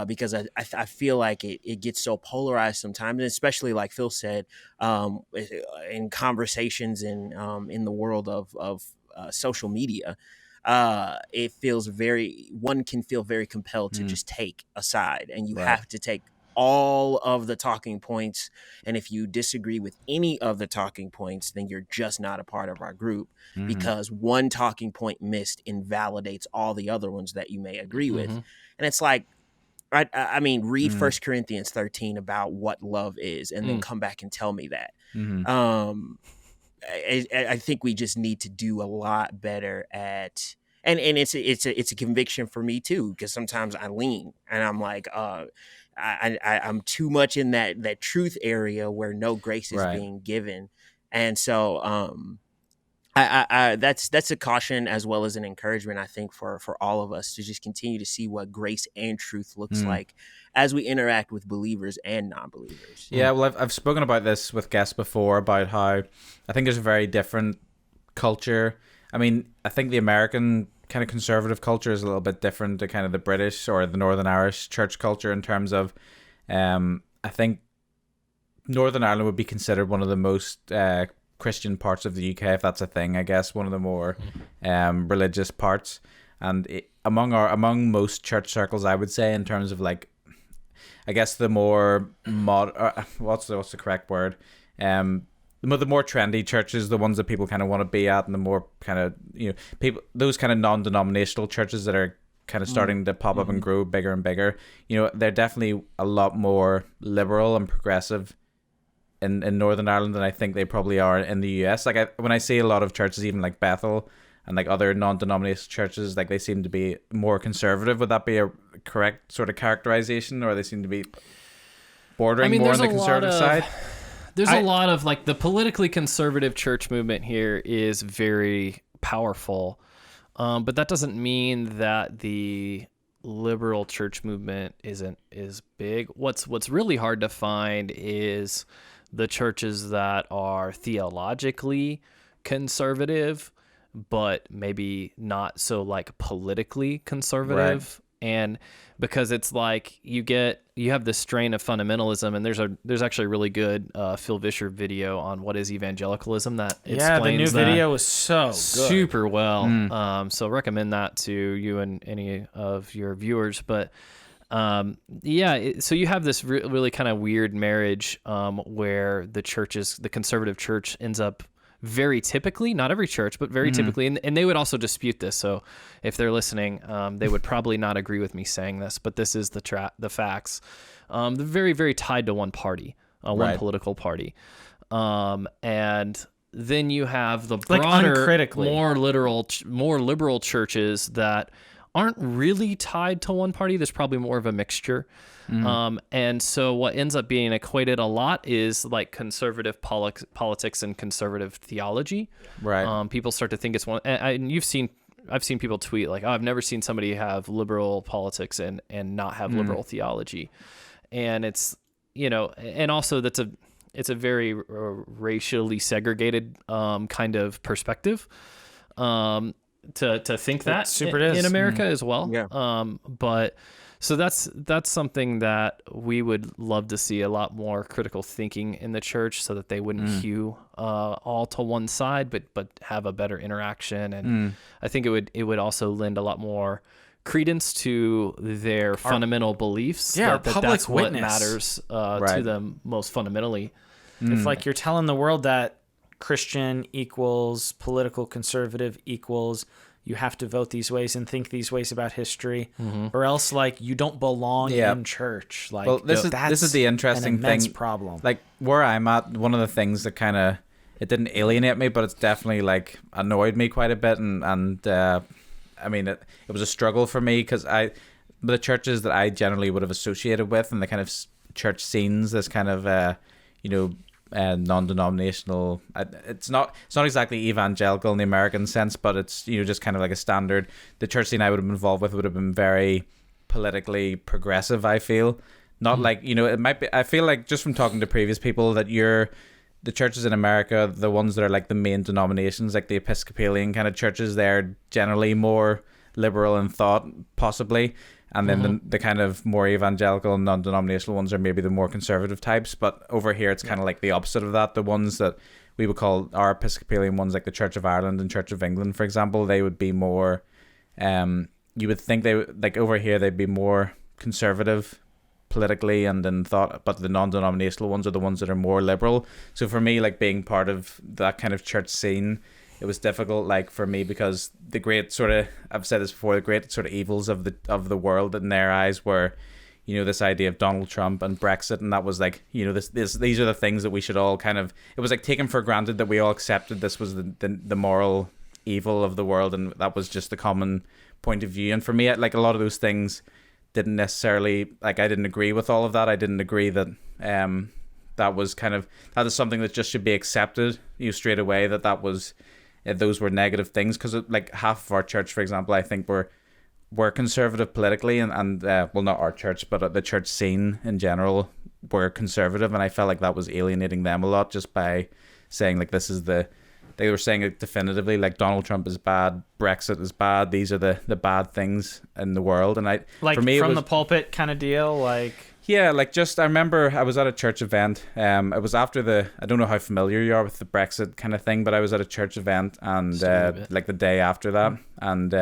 Because I feel like it gets so polarized sometimes, and especially like Phil said, in conversations in the world of social media. One can feel very compelled to just take a side, and you have to take all of the talking points. And if you disagree with any of the talking points, then you're just not a part of our group, because one talking point missed invalidates all the other ones that you may agree with. And it's like, I mean, read 1 Corinthians 13 about what love is, and then come back and tell me that. I think we just need to do a lot better at, and it's a conviction for me too, because sometimes I lean and I'm like, I'm too much in that truth area where no grace is being given, and so that's a caution as well as an encouragement, I think, for all of us to just continue to see what grace and truth looks like as we interact with believers and non-believers. Yeah, well, I've spoken about this with guests before about how I think there's a very different culture. I mean, I think the American kind of conservative culture is a little bit different to kind of the British or the Northern Irish church culture in terms of, I think Northern Ireland would be considered one of the most Christian parts of the UK, if that's a thing, I guess, one of the more religious parts. And among most church circles, I would say, in terms of like, I guess the more what's the correct word? The more trendy churches, the ones that people kind of want to be at, and the more kind of, you know, people, those kind of non-denominational churches that are kind of starting to pop up and grow bigger and bigger, you know, they're definitely a lot more liberal and progressive in Northern Ireland than I think they probably are in the US. Like when I see a lot of churches, even like Bethel and like other non-denominational churches, like they seem to be more conservative. Would that be a correct sort of characterization, or they seem to be bordering more on the conservative side? There's a lot of, like, the politically conservative church movement here is very powerful, but that doesn't mean that the liberal church movement is big. What's really hard to find is the churches that are theologically conservative, but maybe not so like politically conservative. And because it's like you have this strain of fundamentalism, and there's actually a really good Phil Vischer video on what is evangelicalism that explains the new video was so good. Super well. So recommend that to you and any of your viewers. But so you have this really kind of weird marriage where the conservative church ends up very typically, not every church, but very typically, and they would also dispute this. So if they're listening, they would probably not agree with me saying this, but this is the facts. They're very, very tied to one party, one political party. And then you have the broader, more liberal churches that aren't really tied to one party. There's probably more of a mixture. And so what ends up being equated a lot is like conservative politics and conservative theology. Right. People start to think it's one, and I've seen people tweet like, oh, I've never seen somebody have liberal politics and not have liberal theology. And it's, you know, and also it's a very racially segregated kind of perspective. To think that in America as well. Yeah. But so that's something that we would love to see, a lot more critical thinking in the church, so that they wouldn't hew all to one side, but have a better interaction. And I think it would also lend a lot more credence to their fundamental beliefs. Yeah, that's what witness matters to them most fundamentally. If like you're telling the world that Christian equals political conservative equals you have to vote these ways and think these ways about history, or else like you don't belong in church. Like, well, this is the interesting thing. Problem. Like where I'm at, one of the things that kind of, it didn't alienate me, but it's definitely like annoyed me quite a bit, and I mean it was a struggle for me, because the churches that I generally would have associated with, and the kind of church scenes, this kind of non-denominational, it's not exactly evangelical in the American sense, but it's, you know, just kind of like a standard. The church scene I would have been involved with would have been very politically progressive, I feel. Not like, you know, it might be, I feel like just from talking to previous people that the churches in America, the ones that are like the main denominations, like the Episcopalian kind of churches, they're generally more liberal in thought, possibly. And then the kind of more evangelical, non-denominational ones are maybe the more conservative types. But over here, it's kind of like the opposite of that. The ones that we would call our Episcopalian ones, like the Church of Ireland and Church of England, for example, they would be more, you would think they would, like over here, they'd be more conservative politically and in thought, but the non-denominational ones are the ones that are more liberal. So for me, like being part of that kind of church scene, it was difficult, like for me, because the great sort of, I've said this before, the great sort of evils of the world in their eyes were, you know, this idea of Donald Trump and Brexit, and that was like, you know, these are the things that we should all kind of, it was like taken for granted that we all accepted this was the moral evil of the world, and that was just the common point of view. And for me, like a lot of those things didn't necessarily, like I didn't agree with all of that. I didn't agree that that was kind of, that is something that just should be accepted, you know, straight away, that was, those were negative things, because like half of our church, for example, I think were conservative politically, and well, not our church, but the church scene in general were conservative, and I felt like that was alienating them a lot, just by saying like they were saying it definitively, like Donald Trump is bad, Brexit is bad, these are the bad things in the world. And like, for me, from the pulpit kind of deal, like. Yeah, like just, I remember I was at a church event. It was after I don't know how familiar you are with the Brexit kind of thing, but I was at a church event, and like the day after that, and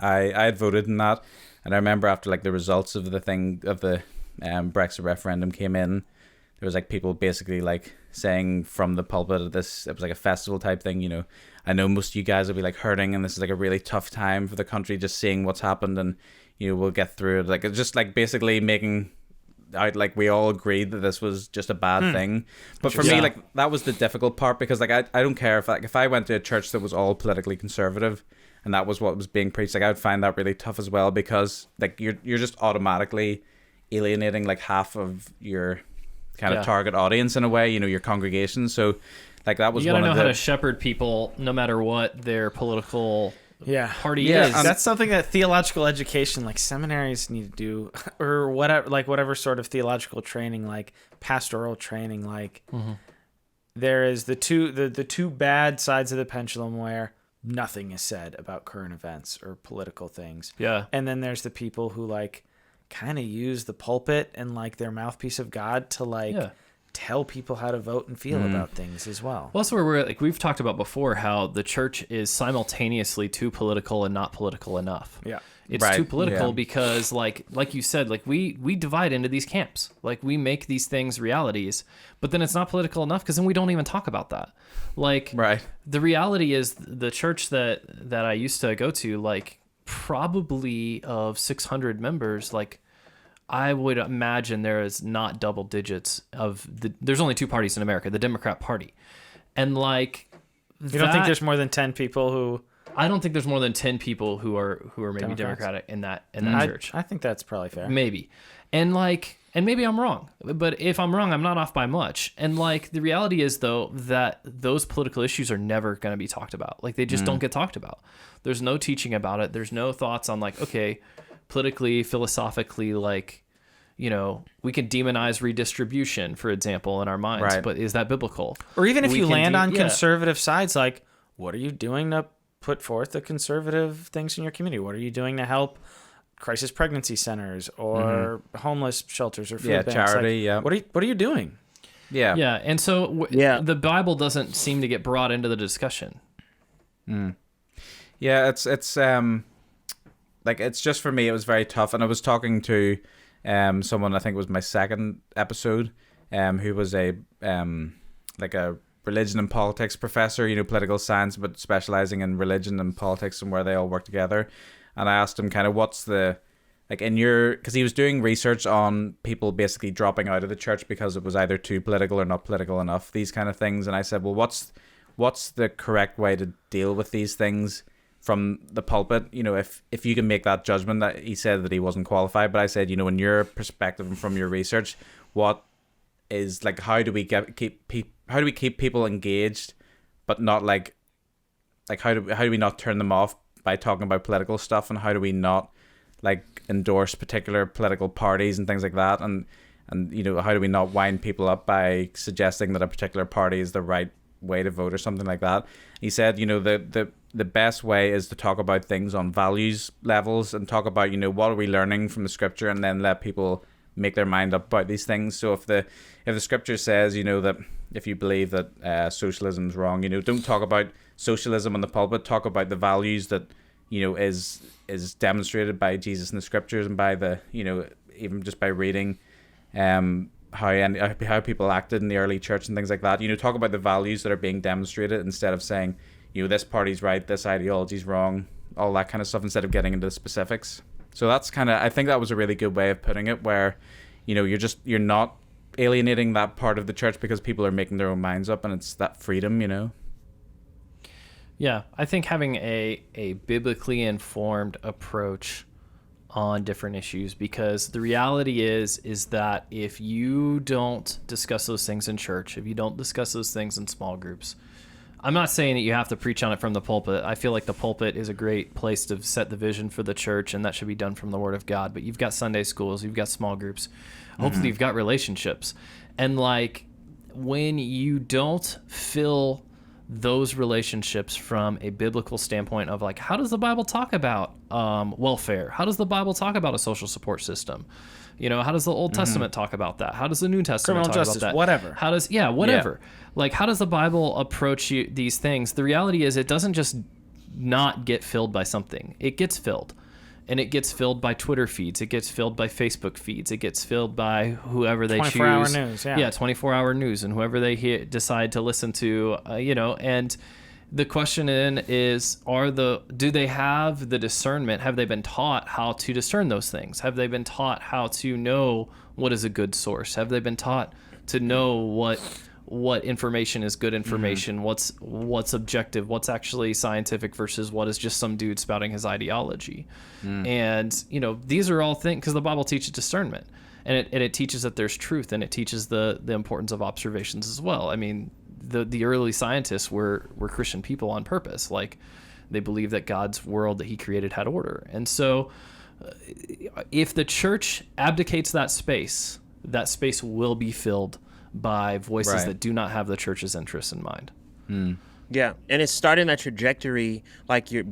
I had voted in that, and I remember after like the results of the Brexit referendum came in, there was like people basically like saying from the pulpit of this, it was like a festival type thing, you know, I know most of you guys will be like hurting, and this is like a really tough time for the country, just seeing what's happened, and you know, we'll get through it. Like it's just like basically making out like we all agreed that this was just a bad thing. But for me, like that was the difficult part, because like I don't care if I went to a church that was all politically conservative and that was what was being preached, like I would find that really tough as well, because like you're just automatically alienating like half of your kind of target audience in a way, you know, your congregation. So like that was you gotta one know of how to shepherd people no matter what their political party is. is. That's something that theological education, like seminaries, need to do, or whatever sort of theological training, like pastoral training. Like there is the two bad sides of the pendulum where nothing is said about current events or political things. Yeah, and then there's the people who like kind of use the pulpit and like their mouthpiece of God to like. Tell people how to vote and feel about things as well. Well, that's where we're like we've talked about before, how the church is simultaneously too political and not political enough. Yeah, it's too political because like you said, like we divide into these camps. Like we make these things realities, but then it's not political enough because then we don't even talk about that. Like the reality is the church that I used to go to, like probably of 600 members, like I would imagine there is not double digits of there's only two parties in America, the Democrat Party. And like you don't think there's more than 10 people who I don't think there's more than 10 people who are maybe Democratic in that church. I think that's probably fair. Maybe. And maybe I'm wrong. But if I'm wrong, I'm not off by much. And like the reality is though that those political issues are never going to be talked about. Like they just don't get talked about. There's no teaching about it. There's no thoughts on like, okay, politically, philosophically, like, you know, we can demonize redistribution, for example, in our minds, but is that biblical? Or even if you land on conservative sides, like, what are you doing to put forth the conservative things in your community? What are you doing to help crisis pregnancy centers or homeless shelters or food banks? Charity, like, what are you doing? Yeah. And so the Bible doesn't seem to get brought into the discussion. Yeah, it's like it's just for me it was very tough, and I was talking to someone, I think it was my second episode, who was a like a religion and politics professor, you know, political science, but specializing in religion and politics and where they all work together. And I asked him kind of what's the like in your, because he was doing research on people basically dropping out of the church because it was either too political or not political enough, these kind of things. And I said, well, what's the correct way to deal with these things from the pulpit? You know, if you can make that judgment. That he said that he wasn't qualified, but I said, you know, in your perspective and from your research, what is like, how do we keep people engaged, but not like how do we not turn them off by talking about political stuff, and how do we not like endorse particular political parties and things like that, and you know, how do we not wind people up by suggesting that a particular party is the right way to vote or something like that? He said, you know, the best way is to talk about things on values levels and talk about, you know, what are we learning from the scripture, and then let people make their mind up about these things. So if the scripture says, you know, that if you believe that socialism is wrong, you know, don't talk about socialism on the pulpit. Talk about the values that, you know, is demonstrated by Jesus in the scriptures and by the, you know, even just by reading how people acted in the early church and things like that. Talk about the values that are being demonstrated instead of saying, this party's right, this ideology's wrong, all that kind of stuff, instead of getting into the specifics. So that's I think that was a really good way of putting it, where, you're not alienating that part of the church because people are making their own minds up, and it's that freedom. Yeah, I think having a biblically informed approach on different issues, because the reality is that if you don't discuss those things in church, if you don't discuss those things in small groups, I'm not saying that you have to preach on it from the pulpit. I feel like the pulpit is a great place to set the vision for the church, and that should be done from the Word of God. But you've got Sunday schools, you've got small groups, hopefully you've got relationships. And when you don't fill those relationships from a biblical standpoint of how does the Bible talk about welfare? How does the Bible talk about a social support system? How does the Old Testament talk about that? How does the New Testament criminal talk justice, about that? whatever. How does whatever. How does the Bible approach these things? The reality is it doesn't just not get filled by something. It gets filled. And it gets filled by Twitter feeds. It gets filled by Facebook feeds. It gets filled by whoever they choose. 24-hour news, yeah. Yeah, 24-hour news, and whoever they decide to listen to, and the question then is, do they have the discernment? Have they been taught how to discern those things? Have they been taught how to know what is a good source? Have they been taught to know what information is good information, what's objective, what's actually scientific versus what is just some dude spouting his ideology? And these are all things, because the Bible teaches discernment, and it teaches that there's truth, and it teaches the importance of observations as well. I mean, the early scientists were Christian people on purpose. They believed that God's world that he created had order. And so if the church abdicates that space will be filled by voices that do not have the church's interests in mind. Yeah, and it's starting that trajectory, like you're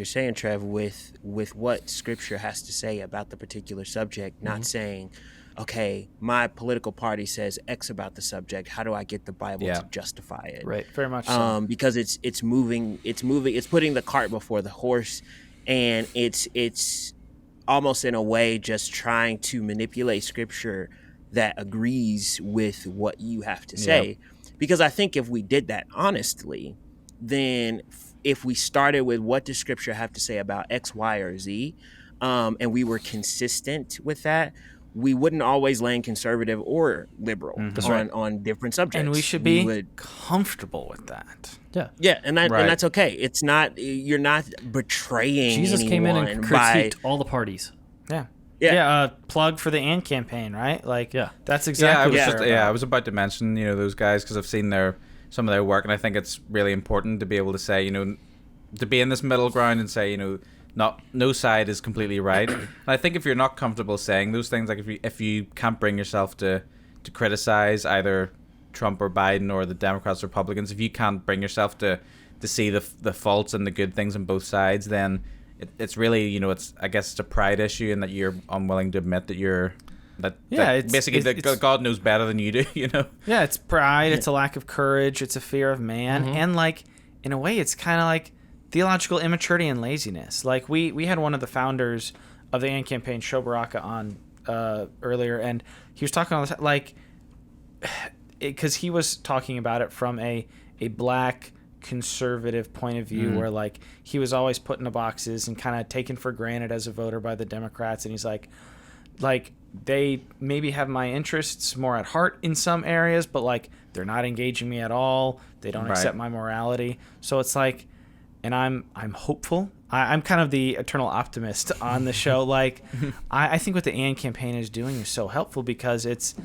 saying, Trev, with what Scripture has to say about the particular subject, not saying, okay, my political party says X about the subject. How do I get the Bible to justify it? Right, very much so. Because it's putting the cart before the horse, and it's almost in a way just trying to manipulate Scripture that agrees with what you have to say. Because I think if we did that honestly, then if we started with what does Scripture have to say about X, Y, or Z, and we were consistent with that, we wouldn't always land conservative or liberal on different subjects. And we should be comfortable with that. Yeah, and that's okay. It's not, you're not betraying Jesus came in and critiqued all the parties. Yeah, plug for the AND campaign, right? That's exactly I was about to mention, those guys, because I've seen some of their work, and I think it's really important to be able to say, to be in this middle ground and say, no side is completely right. And I think if you're not comfortable saying those things, if you can't bring yourself to criticize either Trump or Biden or the Democrats or Republicans, if you can't bring yourself to see the faults and the good things on both sides, then it's really, I guess it's a pride issue, and that you're unwilling to admit that God knows better than you do, Yeah, it's pride, it's a lack of courage, it's a fear of man, and in a way it's kind of like theological immaturity and laziness. We had one of the founders of the AND campaign, Sho Baraka, on earlier, and he was talking all the time, because he was talking about it from a black conservative point of view, where he was always put into boxes and kind of taken for granted as a voter by the Democrats, and he's like they maybe have my interests more at heart in some areas, but they're not engaging me at all, they don't accept my morality. So it's and I'm hopeful. I'm kind of the eternal optimist on the show. I think what the AND campaign is doing is so helpful, because it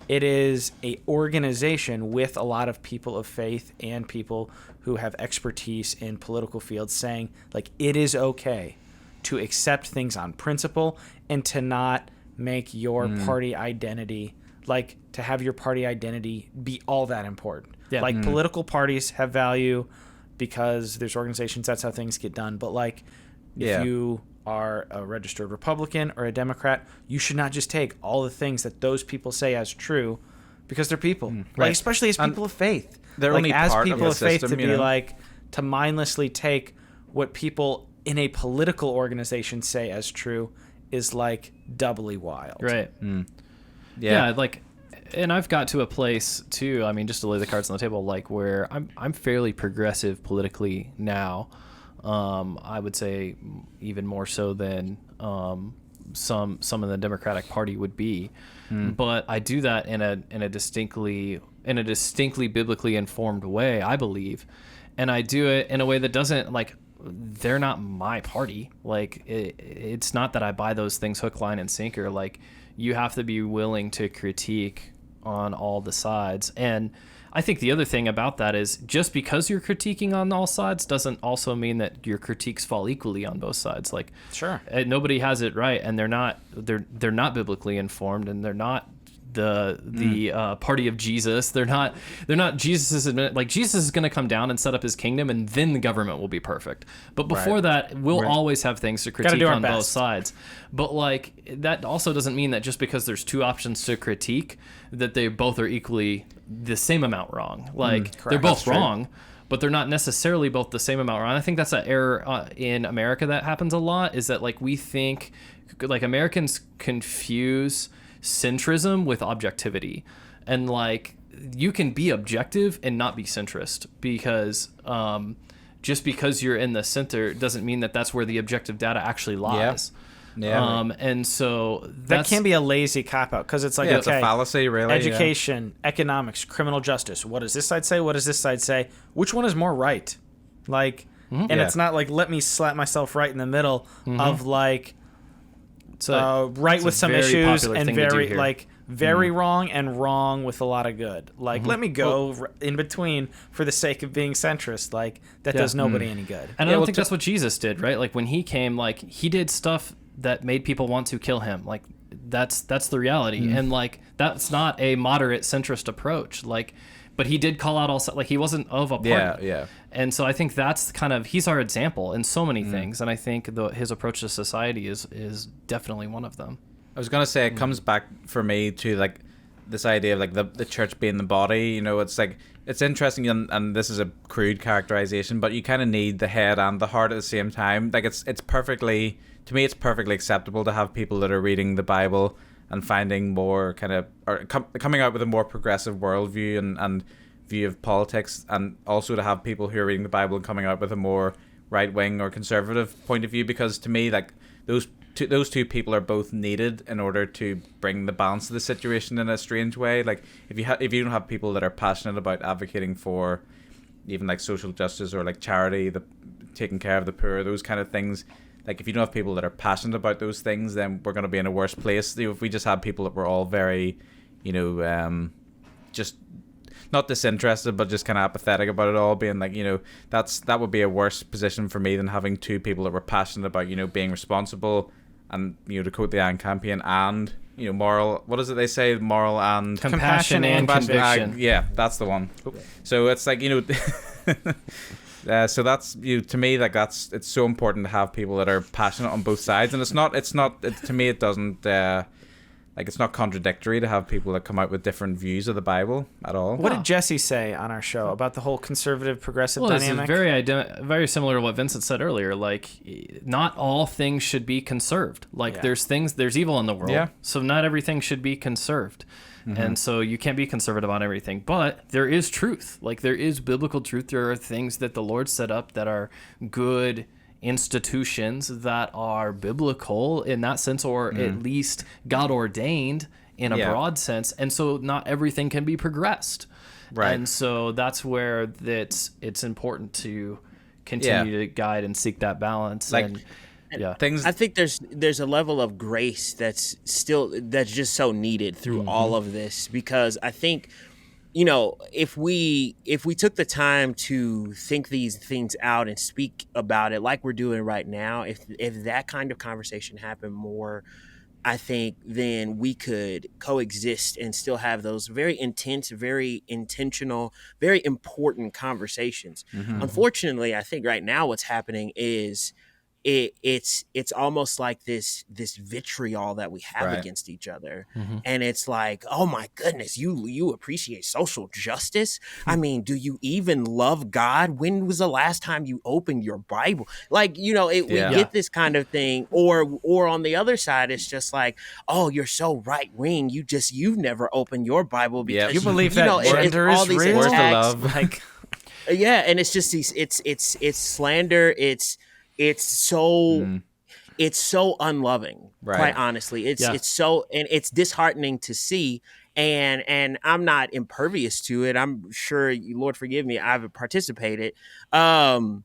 is a organization with a lot of people of faith and people who have expertise in political fields saying it is okay to accept things on principle and to not make your party identity, to have your party identity be all that important. Political parties have value because there's organizations, that's how things get done. But if you are a registered Republican or a Democrat, you should not just take all the things that those people say as true, because they're people. Especially as people of faith. They're only as part people of of the faith system, to be to mindlessly take what people in a political organization say as true is like doubly wild. Right. Yeah, like, and I've got to a place too, I mean, just to lay the cards on the table, like where I'm fairly progressive politically now. I would say even more so than some in the Democratic Party would be. But I do that in a distinctly biblically informed way, I believe. And I do it in a way that doesn't, like, they're not my party. Like, it's not that I buy those things hook, line, and sinker. Like, you have to be willing to critique on all the sides. And I think the other thing about that is just because you're critiquing on all sides doesn't also mean that your critiques fall equally on both sides. Like, sure, nobody has it right, and they're not biblically informed, and they're not the party of Jesus. They're not Jesus's like, Jesus is going to come down and set up his kingdom, and then the government will be perfect. But before that, we'll always have things to critique on both sides. But like, that also doesn't mean that just because there's two options to critique that they both are equally the same amount wrong. Like, they're both wrong, but they're not necessarily both the same amount wrong. I think that's an error in America that happens a lot, is that, like, we think, like, Americans confuse centrism with objectivity. And, like, you can be objective and not be centrist, because just because you're in the center doesn't mean that that's where the objective data actually lies. And so that can be a lazy cop-out, because it's like, it's a fallacy, really. Education, economics, criminal justice. What does this side say? What does this side say? Which one is more right? Like, and it's not like, let me slap myself right in the middle of, like, right with some issues and very wrong and wrong with a lot of good. Like, let me go in between for the sake of being centrist. Like, that does nobody any good. And I don't think that's what Jesus did, right? Like, when he came, like, he did stuff that made people want to kill him. Like, that's the reality. And, like, that's not a moderate centrist approach. Like, but he did call out all, like, he wasn't of a party. And so I think that's kind of, he's our example in so many things. And I think his approach to society is definitely one of them. I was gonna say, it comes back for me to, like, this idea of, like, the church being the body. You know, it's like, it's interesting, and this is a crude characterization, but you kind of need the head and the heart at the same time. Like, it's perfectly, to me, it's perfectly acceptable to have people that are reading the Bible and finding more kind of, or coming out with a more progressive worldview and view of politics, and also to have people who are reading the Bible and coming out with a more right-wing or conservative point of view, because to me, like, those two people are both needed in order to bring the balance of the situation in a strange way. Like, if you don't have people that are passionate about advocating for even, like, social justice or, like, charity, the taking care of the poor, those kind of things, like, if you don't have people that are passionate about those things, then we're going to be in a worse place. You know, if we just had people that were all very, you know, just not disinterested, but just kind of apathetic about it all, being like, you know, that would be a worse position for me than having two people that were passionate about, you know, being responsible and, you know, to quote the Iron Campaign, and, you know, moral, what is it they say, moral and compassion and conviction. Yeah, that's the one. So it's like, you know, so that's, you know, to me, like, it's so important to have people that are passionate on both sides, and to me, it doesn't, like, it's not contradictory to have people that come out with different views of the Bible at all. What did Jesse say on our show about the whole conservative progressive dynamic? This is very similar to what Vincent said earlier. Like, not all things should be conserved. Like, there's evil in the world, so not everything should be conserved. And so you can't be conservative on everything, but there is truth. Like, there is biblical truth. There are things that the Lord set up that are good institutions that are biblical in that sense, or at least God ordained in a broad sense. And so not everything can be progressed. Right. And so that's where it's important to continue to guide and seek that balance. Like, things. I think there's a level of grace that's just so needed through all of this, because I think, you know, if we took the time to think these things out and speak about it like we're doing right now, if that kind of conversation happened more, I think then we could coexist and still have those very intense, very intentional, very important conversations. Unfortunately, I think right now what's happening is it's almost like this vitriol that we have Right. against each other. And it's like, oh my goodness, you appreciate social justice? I mean, do you even love God? When was the last time you opened your Bible? Like, we get this kind of thing. Or on the other side, it's just like, oh, you're so right wing, you've never opened your Bible because You believe that gender is real? Where's the love? Like, yeah, and it's just it's slander. It's so unloving. Right. Quite honestly, it's so, and it's disheartening to see. And I'm not impervious to it. I'm sure, Lord forgive me, I've participated. And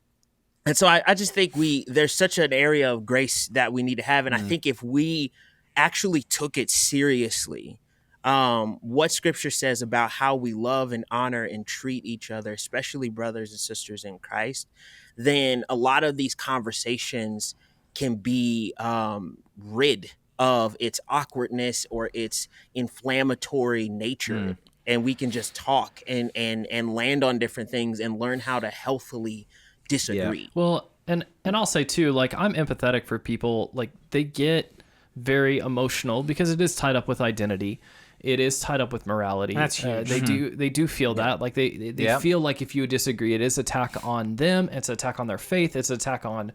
so I just think there's such an area of grace that we need to have. And I think if we actually took it seriously, what Scripture says about how we love and honor and treat each other, especially brothers and sisters in Christ, then a lot of these conversations can be rid of its awkwardness or its inflammatory nature. And we can just talk and land on different things and learn how to healthily disagree. Yeah. Well, and I'll say too, like, I'm empathetic for people. Like, they get very emotional because it is tied up with identity. It is tied up with morality. That's huge. They do feel that. Like, they feel like if you disagree, it is attack on them. It's attack on their faith. It's attack on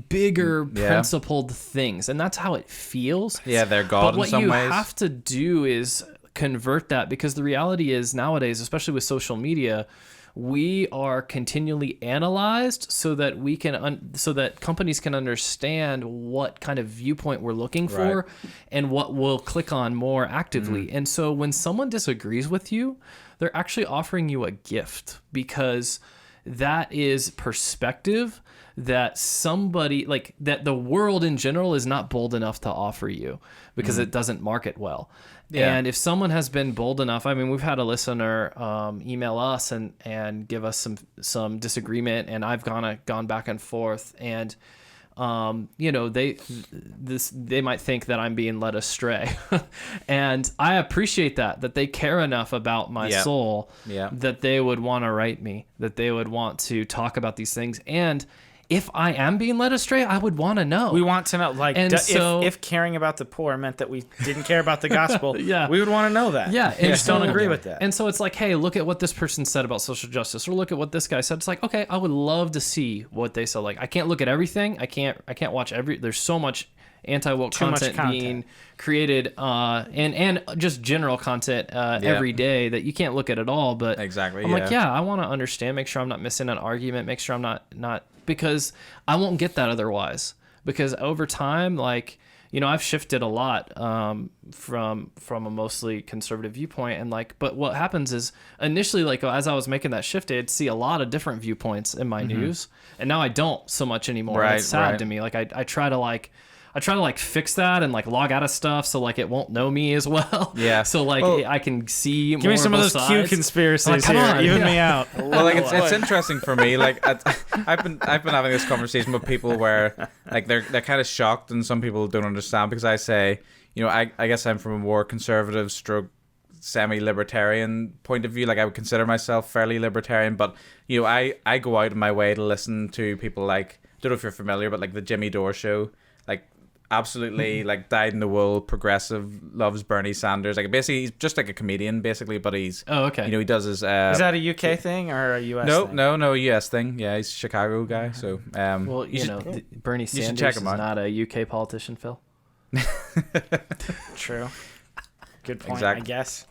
bigger principled things. And that's how it feels. Yeah, they're God in some ways. But what you have to do is convert that, because the reality is nowadays, especially with social media, we are continually analyzed so that we can so that companies can understand what kind of viewpoint we're looking for and what we'll click on more actively. And so when someone disagrees with you, they're actually offering you a gift, because that is perspective that somebody, like, that the world in general is not bold enough to offer you, because it doesn't market well. And if someone has been bold enough, I mean, we've had a listener email us and give us some disagreement, and I've gone back and forth, and they might think that I'm being led astray, and I appreciate that they care enough about my soul that they would want to write me, that they would want to talk about these things. And if I am being led astray, I would want to know. We want to know, like, so, if caring about the poor meant that we didn't care about the gospel, we would want to know that. Yeah, we just don't agree with that. And so it's like, hey, look at what this person said about social justice, or look at what this guy said. It's like, okay, I would love to see what they said. Like, I can't look at everything. I can't watch there's so much anti-woke content being created, and just general content every day that you can't look at it all. But I'm like, I want to understand, make sure I'm not missing an argument, make sure I'm not because I won't get that otherwise. Because over time, like, I've shifted a lot from a mostly conservative viewpoint, and like, but what happens is initially, like, as I was making that shift, I'd see a lot of different viewpoints in my news, and now I don't so much anymore. Right, it's sad to me. Like, I try to fix that and like log out of stuff so like it won't know me as well. Yeah. So like I can see more. Give me some of those Q conspiracies here. Even me out. Well, like it's interesting for me. Like I've been having this conversation with people where like they're kind of shocked, and some people don't understand, because I say, I guess I'm from a more conservative stroke semi-libertarian point of view. Like, I would consider myself fairly libertarian, but I go out of my way to listen to people like, I don't know if you're familiar, but like the Jimmy Dore show, like, absolutely like dyed-in-the-wool progressive, loves Bernie Sanders. Like, basically he's just like a comedian basically, but he's he does his is that a UK thing or a US thing? No, US thing. Yeah, he's a Chicago guy. So well, Bernie Sanders is not a UK politician, Phil. True. Good point. Exactly. I guess.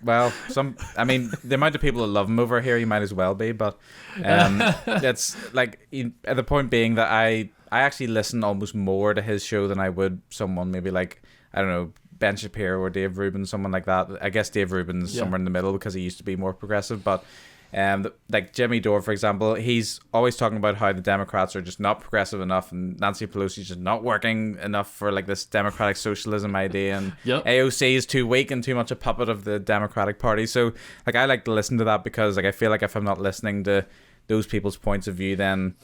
Well, the amount of people that love him over here, you might as well be. But that's like, at the point being that I actually listen almost more to his show than I would someone maybe like, I don't know, Ben Shapiro or Dave Rubin, someone like that. I guess Dave Rubin's somewhere in the middle because he used to be more progressive. But like Jimmy Dore, for example, he's always talking about how the Democrats are just not progressive enough, and Nancy Pelosi's just not working enough for like this democratic socialism idea, and AOC is too weak and too much a puppet of the Democratic Party. So like, I like to listen to that, because like, I feel like if I'm not listening to those people's points of view, then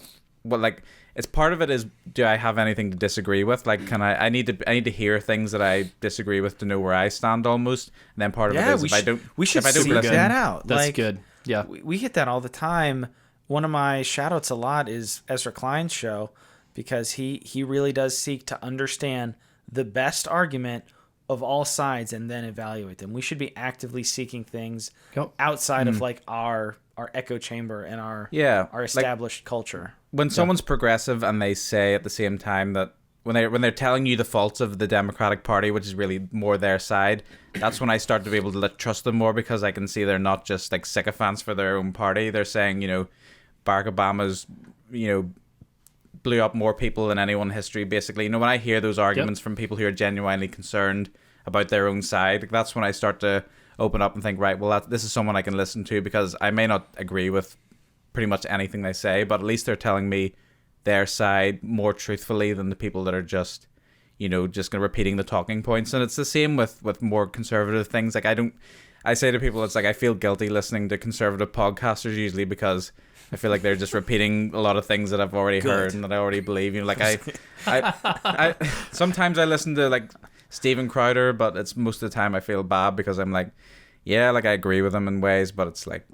like, it's part of it is, do I have anything to disagree with? Like, I need to hear things that I disagree with to know where I stand almost. And then part of it is, we should see that out. That's like, good. Yeah, we hit that all the time one of my shout-outs a lot is Ezra Klein's show, because he really does seek to understand the best argument of all sides and then evaluate them. We should be actively seeking things outside of like our echo chamber and our established culture. When someone's progressive and they say at the same time that when they're telling you the faults of the Democratic Party, which is really more their side, that's when I start to be able to trust them more, because I can see they're not just like sycophants for their own party. They're saying, Barack Obama's, blew up more people than anyone in history, basically. When I hear those arguments from people who are genuinely concerned about their own side, that's when I start to open up and think, right, well, this is someone I can listen to, because I may not agree with pretty much anything they say, but at least they're telling me their side more truthfully than the people that are just just kind of repeating the talking points. And it's the same with more conservative things. Like I say to people, it's like I feel guilty listening to conservative podcasters usually, because I feel like they're just repeating a lot of things that I've already heard and that I already believe. Like I sometimes I listen to like Steven Crowder, but it's most of the time I feel bad, because I'm like, yeah, like I agree with him in ways, but it's like,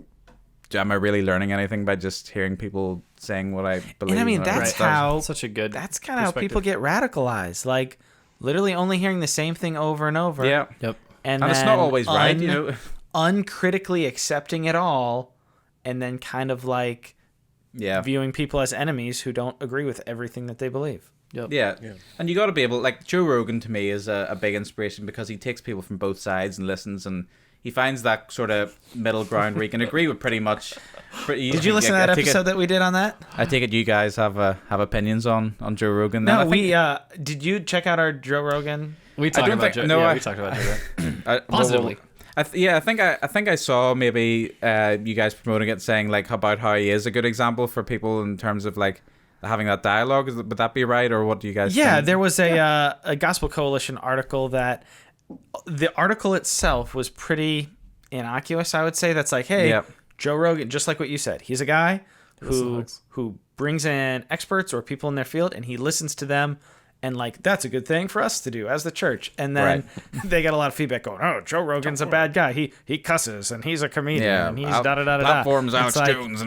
am I really learning anything by just hearing people saying what I believe? And I mean, that's how such a good. That's kind of how people get radicalized. Like literally only hearing the same thing over and over. Yeah. Yep. And it's not always right, uncritically accepting it all, and then kind of like viewing people as enemies who don't agree with everything that they believe. Yep. Yeah. And you got to be able, like Joe Rogan to me is a big inspiration, because he takes people from both sides and listens, and he finds that sort of middle ground where he can agree with pretty much. Did you listen to that episode that we did on that? I take it you guys have opinions on Joe Rogan. No, did you check out our Joe Rogan? We talked about Joe. No, we talked about Joe. Positively. I think I saw maybe you guys promoting it, saying like about how he is a good example for people in terms of like having that dialogue. Would that be right, or what do you guys think? There was a Gospel Coalition article that the article itself was pretty innocuous, I would say. That's like, hey, Joe Rogan, just like what you said, he's a guy who brings in experts or people in their field, and he listens to them, and like that's a good thing for us to do as the church. And then they got a lot of feedback going, oh, Joe Rogan's a bad guy, he cusses, and he's a comedian, and he's da-da-da-da-da. Platforms Alex Jones.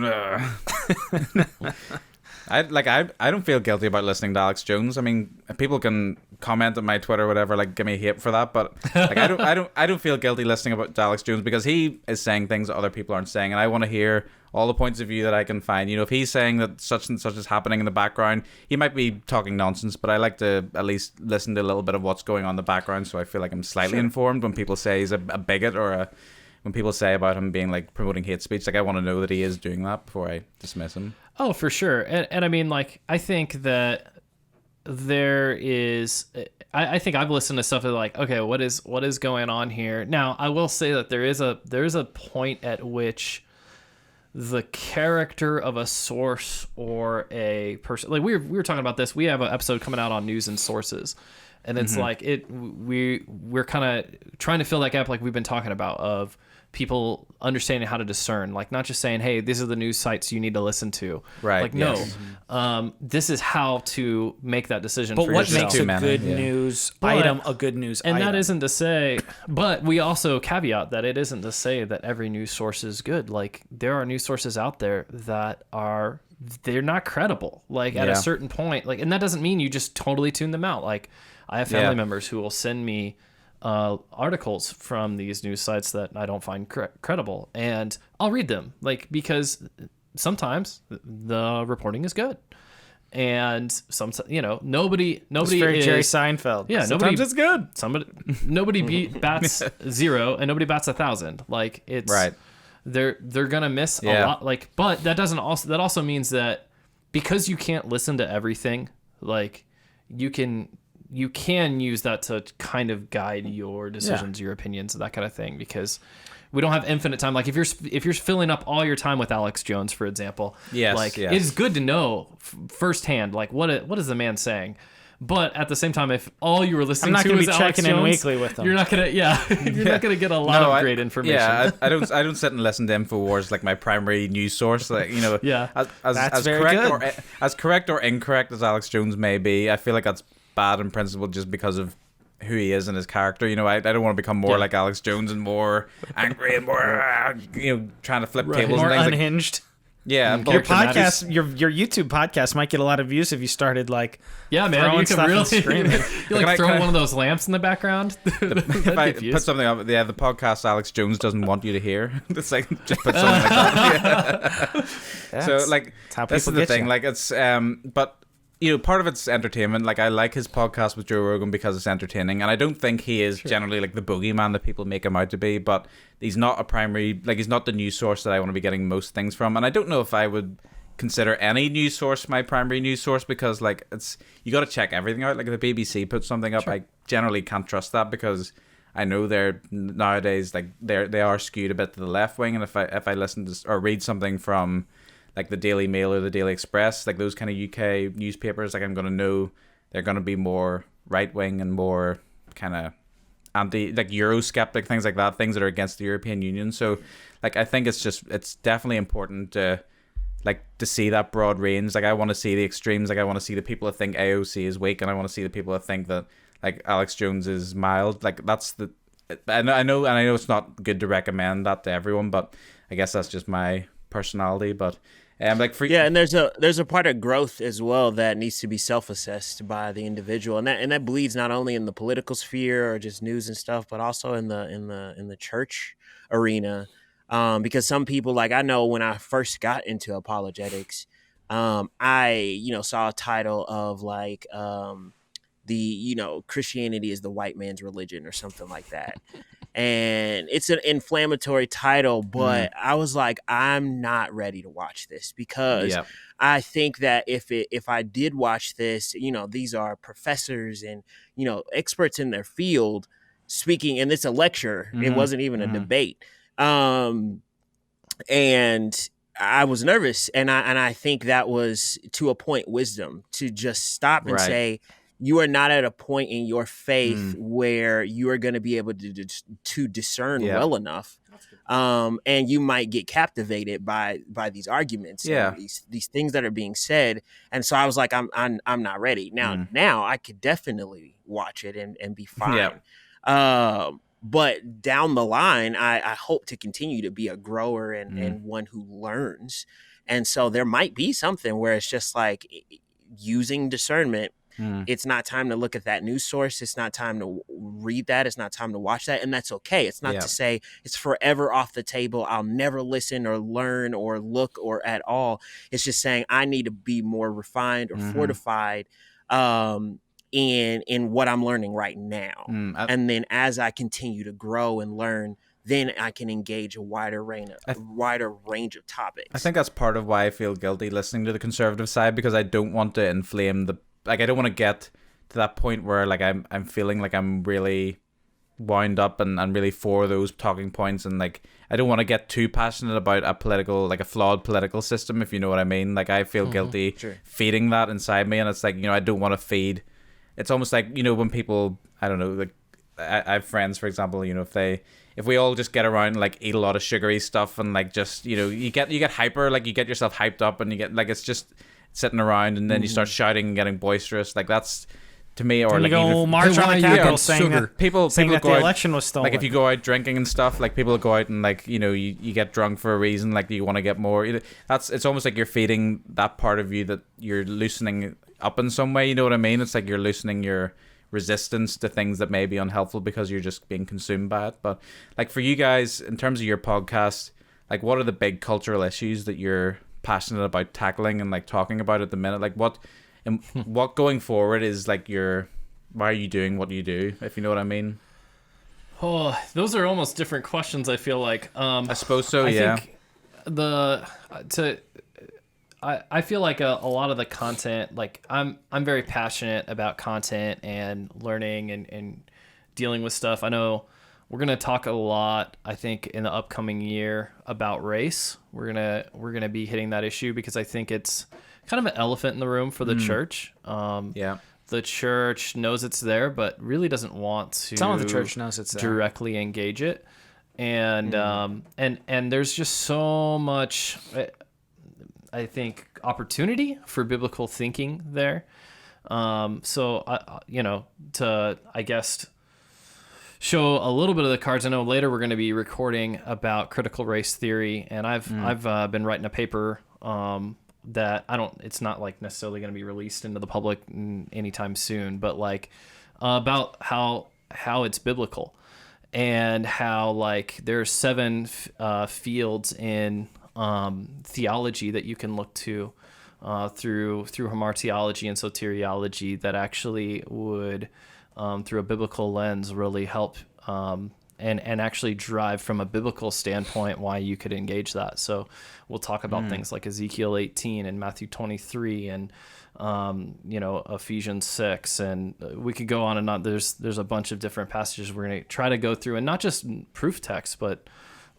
I don't feel guilty about listening to Alex Jones. I mean, people can comment on my Twitter or whatever, like give me hate for that, but like I don't feel guilty listening to Alex Jones, because he is saying things that other people aren't saying, and I want to hear all the points of view that I can find. If he's saying that such and such is happening in the background, he might be talking nonsense, but I like to at least listen to a little bit of what's going on in the background, so I feel like I'm slightly informed when people say he's a bigot, or when people say about him being like promoting hate speech. Like I want to know that he is doing that before I dismiss him. Oh, for sure. And I mean, like, I think that there is, I think I've listened to stuff that like, okay, what is going on here? Now, I will say that there is a point at which the character of a source or a person, like we were talking about this. We have an episode coming out on news and sources, and it's like we're kind of trying to fill that gap, like we've been talking about, of people understanding how to discern, like not just saying, hey, these are the news sites you need to listen to. Right. Like, no, this is how to make that decision but for what yourself. makes a good news item a good news item? And that isn't to say, but we also caveat that it isn't to say that every news source is good. Like there are news sources out there that they're not credible. Like at a certain point, like, and that doesn't mean you just totally tune them out. Like I have family members who will send me articles from these news sites that I don't find credible, and I'll read them, like, because sometimes the reporting is good, and sometimes nobody it's very is Jerry Seinfeld. Yeah, sometimes it's good. Nobody bats 0 and nobody bats 1,000. Like it's right. They're gonna miss a lot. Like, but that also means that because you can't listen to everything, like you can use that to kind of guide your decisions, your opinions, that kind of thing, because we don't have infinite time. Like if you're filling up all your time with Alex Jones, for example, it is good to know firsthand, like what is the man saying. But at the same time, if all you were listening to is Alex Jones, in weekly with them. You're not gonna get a lot of great information. Yeah, I don't sit and listen to InfoWars like my primary news source. Like as correct or incorrect as Alex Jones may be, I feel like that's bad in principle just because of who he is and his character. I don't want to become more like Alex Jones and more angry and more trying to flip tables more and things. Unhinged. Yeah, Your podcast, your YouTube podcast might get a lot of views if you started like man, throwing you stuff can really and screaming. you like throw one of those lamps in the background. If I put something up, the podcast Alex Jones doesn't want you to hear. It's like just put something like that. Yeah. So like this is the thing. Like it's but you know, part of it's entertainment. Like I like his podcast with Joe Rogan because it's entertaining, and I don't think he is generally like the boogeyman that people make him out to be. But he's not a primary, like he's not the news source that I want to be getting most things from. And I don't know if I would consider any news source my primary news source, because like it's, you got to check everything out. Like if the BBC puts something up, I generally can't trust that, because I know they're nowadays like they are skewed a bit to the left wing. And if I listen to or read something from like the Daily Mail or the Daily Express, like those kind of UK newspapers, like I'm going to know they're going to be more right-wing and more kind of anti, like Eurosceptic, things like that, things that are against the European Union. So like I think it's definitely important to see that broad range. Like I want to see the extremes. Like I want to see the people that think AOC is weak, and I want to see the people that think that like Alex Jones is mild. Like that's the, I know it's not good to recommend that to everyone, but I guess that's just my personality. But like for and there's a part of growth as well that needs to be self-assessed by the individual, and that bleeds not only in the political sphere or just news and stuff, but also in the church arena, because some people, like I know when I first got into apologetics, I saw a title of like Christianity is the white man's religion or something like that. And it's an inflammatory title, but I was like, I'm not ready to watch this, because I think that if I did watch this, these are professors and, experts in their field speaking, and it's a lecture. It wasn't even a debate. And I was nervous, and I think that was, to a point, wisdom to just stop and say, you are not at a point in your faith where you are going to be able to discern well enough, and you might get captivated by these arguments, and these things that are being said. And so I was like, I'm not ready now. I could definitely watch it and be fine. But down the line, I hope to continue to be a grower and one who learns. And so there might be something where it's just like using discernment. It's not time to look at that news source. It's not time to read that. It's not time to watch that. And that's okay. It's not to say it's forever off the table. I'll never listen or learn or look or at all. It's just saying I need to be more refined or fortified in what I'm learning right now. And then as I continue to grow and learn, then I can engage a wider range of topics. I think that's part of why I feel guilty listening to the conservative side, because I don't want to inflame I don't want to get to that point where like I'm feeling like I'm really wound up and really for those talking points, and like I don't want to get too passionate about a flawed political system, if you know what I mean. Like I feel guilty feeding that inside me, and it's like, I don't want to feed. It's almost like, when people, I don't know, like I have friends, for example, if we all just get around and like eat a lot of sugary stuff and like just, you get hyper, like you get yourself hyped up and you get like, it's just sitting around, and then you start shouting and getting boisterous. Like that's, to me, or like go march on the Capitol saying that people that go the out, election was stolen. Like if you go out drinking and stuff, like people go out and like, you get drunk for a reason, like you want to get more. It's almost like you're feeding that part of you that you're loosening up in some way. You know what I mean? It's like you're loosening your resistance to things that may be unhelpful because you're just being consumed by it. But like for you guys, in terms of your podcast, like what are the big cultural issues that you're passionate about tackling and like talking about at the minute? Like what going forward is like why are you doing what you do, if you know what I mean? Oh, those are almost different questions, I feel like. I suppose so. I think I feel like a lot of the content, like I'm very passionate about content and learning and dealing with stuff. I know we're going to talk a lot, I think, in the upcoming year about race. We're going to be hitting that issue because I think it's kind of an elephant in the room for the church. The church knows it's there, but really doesn't want to. Some of the church knows it's there. Directly engage it. And and there's just so much, I think, opportunity for biblical thinking there. So, I guess show a little bit of the cards. I know later we're going to be recording about critical race theory, and I've been writing a paper that it's not like necessarily going to be released into the public anytime soon, but like about how it's biblical, and how like there's 7 fields in theology that you can look to through hamartiology and soteriology that actually would through a biblical lens really help and actually drive from a biblical standpoint why you could engage that. So we'll talk about things like Ezekiel 18 and Matthew 23 and Ephesians 6, and we could go on and on. There's a bunch of different passages we're going to try to go through, and not just proof text, but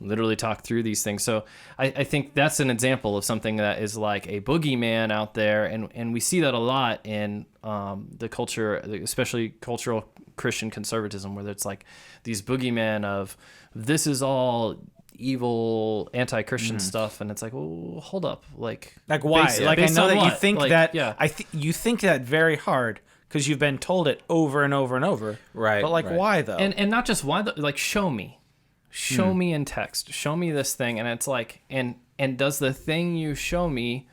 literally talk through these things. So I think that's an example of something that is like a boogeyman out there, and we see that a lot in the culture, especially cultural Christian conservatism, where it's like these boogeyman of this is all evil anti-Christian stuff, and it's like, well, hold up, like why? I know that you think that. Yeah. You think that very hard because you've been told it over and over and over. Right. But why though? And not just why, like show me in text, show me this thing, and it's like, and does the thing you show me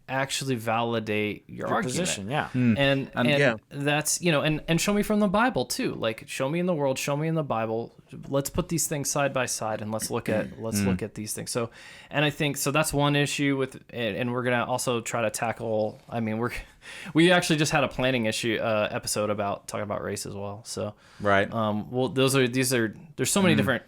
actually validate your argument? Position? Yeah. And that's and show me from the Bible too. Like show me in the world, show me in the Bible. Let's put these things side by side and let's look at these things. So, and I think so that's one issue with, and we're gonna also try to tackle. I mean, we actually just had a planning episode about talking about race as well. So right. Well, there's so many different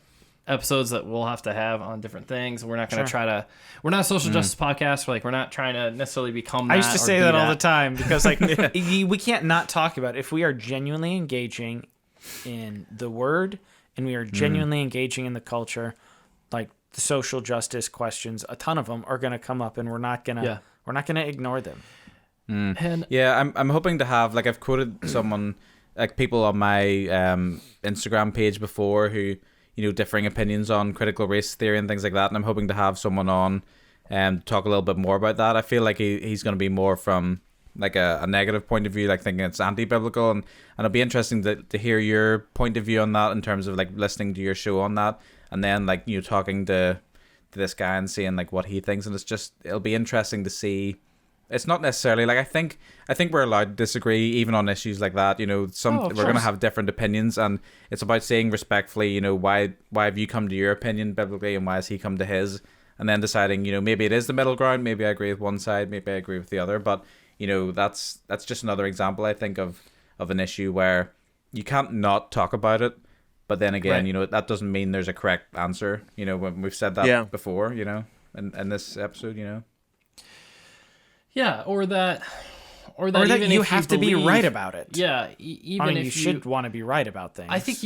episodes that we'll have to have on different things. We're not going to we're not a social justice podcast. We're not trying to necessarily become that. I used to say that all the time because we can't not talk about it. If we are genuinely engaging in the word and we are genuinely engaging in the culture, like the social justice questions, a ton of them are going to come up, and we're not going to ignore them. And I'm hoping to have, like, I've quoted someone, like people on my Instagram page before who, differing opinions on critical race theory and things like that. And I'm hoping to have someone on and talk a little bit more about that. I feel like he's going to be more from like a negative point of view, like thinking it's anti-biblical. And it'll be interesting to hear your point of view on that in terms of like listening to your show on that. And then like, talking to this guy and seeing like what he thinks. And it'll be interesting to see. It's not necessarily like I think we're allowed to disagree even on issues like that. We're going to have different opinions, and it's about saying respectfully, why have you come to your opinion biblically and why has he come to his, and then deciding, maybe it is the middle ground, maybe I agree with one side, maybe I agree with the other, but that's just another example I think of an issue where you can't not talk about it, but then again, that doesn't mean there's a correct answer. When we've said that before, in this episode, Yeah, or that even you have to be right about it. Yeah, even if you should want to be right about things. I think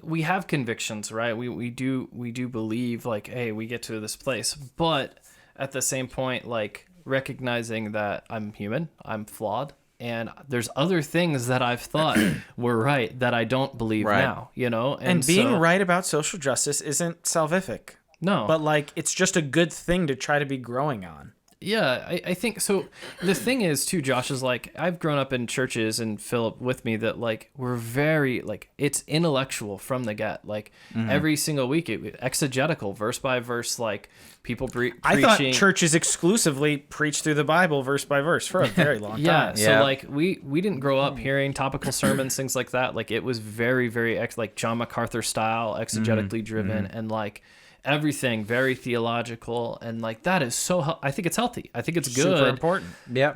we have convictions, right? We do believe like, hey, we get to this place, but at the same point, like recognizing that I'm human, I'm flawed, and there's other things that I've thought were right that I don't believe now. And being right about social justice isn't salvific. No, but like it's just a good thing to try to be growing on. Yeah, I think so. The thing is, too, Josh, is like I've grown up in churches, and Philip with me, that like we're very like it's intellectual from the get. Like every single week, exegetical, verse by verse, like people preaching. I thought churches exclusively preach through the Bible verse by verse for a very long time. So like we didn't grow up hearing topical sermons, things like that. Like it was very, very like John MacArthur style, exegetically driven, and like everything very theological, and like that is so I think it's healthy. I think it's good. Super important. Yeah.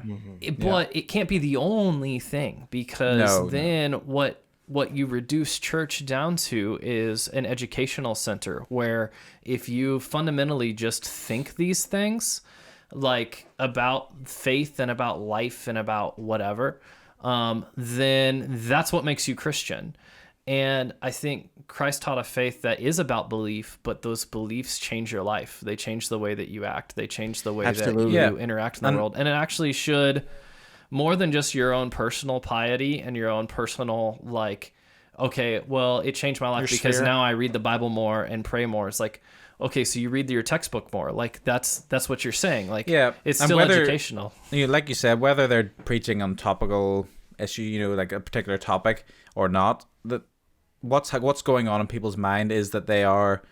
But it can't be the only thing, because then what you reduce church down to is an educational center where if you fundamentally just think these things like about faith and about life and about whatever, then that's what makes you Christian. And I think Christ taught a faith that is about belief, but those beliefs change your life. They change the way that you act. They change the way that you interact in the world. And it actually should, more than just your own personal piety and your own personal, like, okay, well, it changed my life because now I read the Bible more and pray more. It's like, okay, so you read your textbook more. Like, that's what you're saying. Like, it's still educational. Like you said, whether they're preaching on topical issue, like a particular topic or not, that what's going on in people's mind is that they are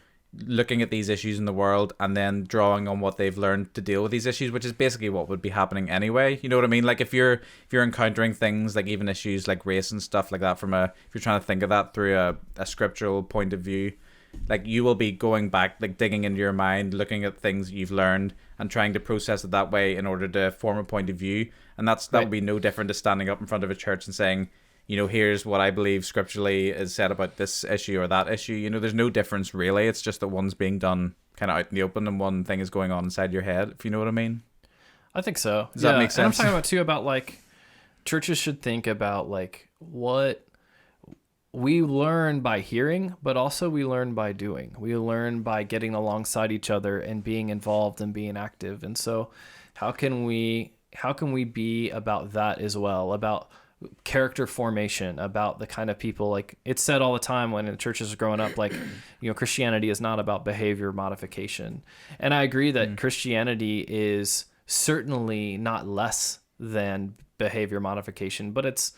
looking at these issues in the world and then drawing on what they've learned to deal with these issues, which is basically what would be happening anyway. You know what I mean? Like if you're encountering things like even issues like race and stuff like that if you're trying to think of that through a scriptural point of view, like you will be going back, like digging into your mind, looking at things you've learned and trying to process it that way in order to form a point of view. And that would be no different to standing up in front of a church and saying, you know, here's what I believe scripturally is said about this issue or that issue. You know, there's no difference really. It's just that one's being done kind of out in the open and one thing is going on inside your head, if you know what I mean. I think so. Does that make sense? And I'm talking about too about like churches should think about like what we learn by hearing, but also we learn by doing. We learn by getting alongside each other and being involved and being active. And so how can we be about that as well, about character formation, about the kind of people, like it's said all the time when the churches are growing up, like, you know, Christianity is not about behavior modification. And I agree that Christianity is certainly not less than behavior modification, but it's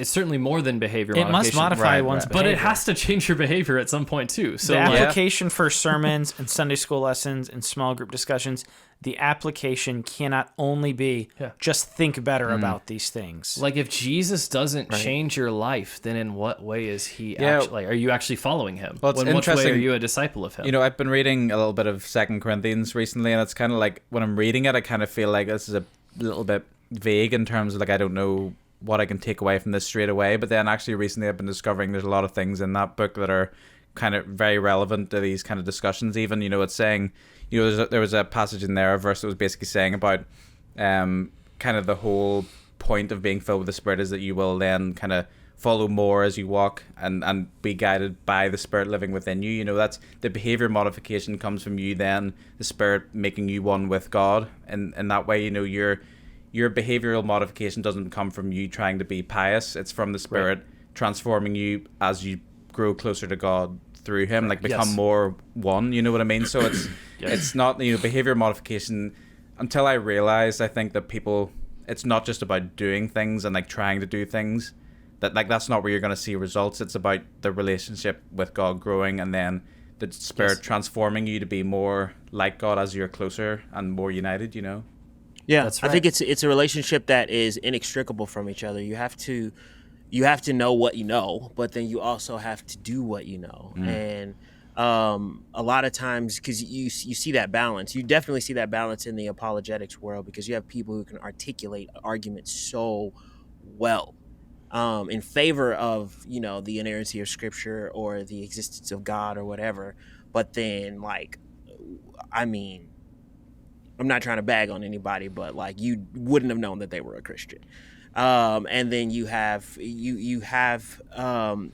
certainly more than behavior modification. It must modify one's behavior. But it has to change your behavior at some point too. So the application for sermons and Sunday school lessons and small group discussions, the application cannot only be just think better about these things. Like if Jesus doesn't change your life, then in what way is he actually, are you actually following him? Well, it's in what way interesting. are you a disciple of him? You know, I've been reading a little bit of 2 Corinthians recently, and it's kind of like when I'm reading it, I kind of feel like this is a little bit vague in terms of like I don't know what I can take away from this straight away. But then actually recently I've been discovering there's a lot of things in that book that are kind of very relevant to these kind of discussions. Even, you know, it's saying, you know, there was a passage in there, a verse that was basically saying about kind of the whole point of being filled with the Spirit is that you will then kind of follow more as you walk and be guided by the Spirit living within you. You know, that's the behavior modification comes from you, then the Spirit making you one with God. And in that way, you know, your behavioral modification doesn't come from you trying to be pious. It's from the Spirit transforming you as you grow closer to God through Him, like become more one. You know what I mean? So it's it's not, you know, behavior modification. Until I realized, I think that people, it's not just about doing things and like trying to do things. That like that's not where you're going to see results. It's about the relationship with God growing, and then the Spirit transforming you to be more like God as you're closer and more united. You know. Yeah, That's right. I think it's a relationship that is inextricable from each other. You have to know what you know, but then you also have to do what you know. And a lot of times, because you see that balance, you definitely see that balance in the apologetics world, because you have people who can articulate arguments so well in favor of, you know, the inerrancy of Scripture or the existence of God or whatever. But then, like, I mean, I'm not trying to bag on anybody, but like you wouldn't have known that they were a Christian. And then you have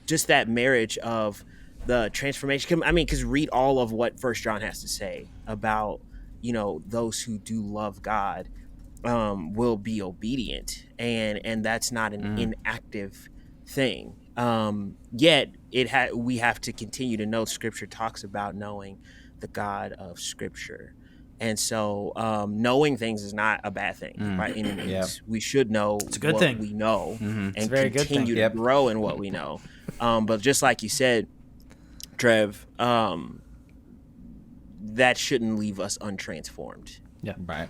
just that marriage of the transformation. I mean, because read all of what First John has to say about, you know, those who do love God will be obedient, and that's not an inactive thing. Yet we have to continue to know Scripture talks about knowing the God of Scripture. And so knowing things is not a bad thing by any means. Yeah. We should know what we know and continue to grow in what we know. But just like you said, Trev, that shouldn't leave us untransformed. Yeah. Right.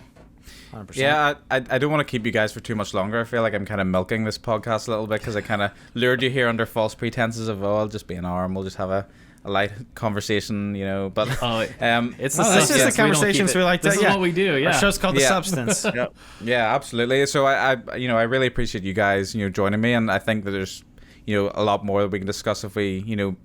100%. Yeah, I don't want to keep you guys for too much longer. I feel like I'm kind of milking this podcast a little bit because I kind of lured you here under false pretenses of, oh, I'll just be an hour and we'll just have a light conversation, you know. But it's this is the conversations we like to. This is what we do. Yeah, our show's called The Substance. Yeah, absolutely. So I I really appreciate you guys, you know, joining me, and I think that there's, you know, a lot more that we can discuss if we, you know,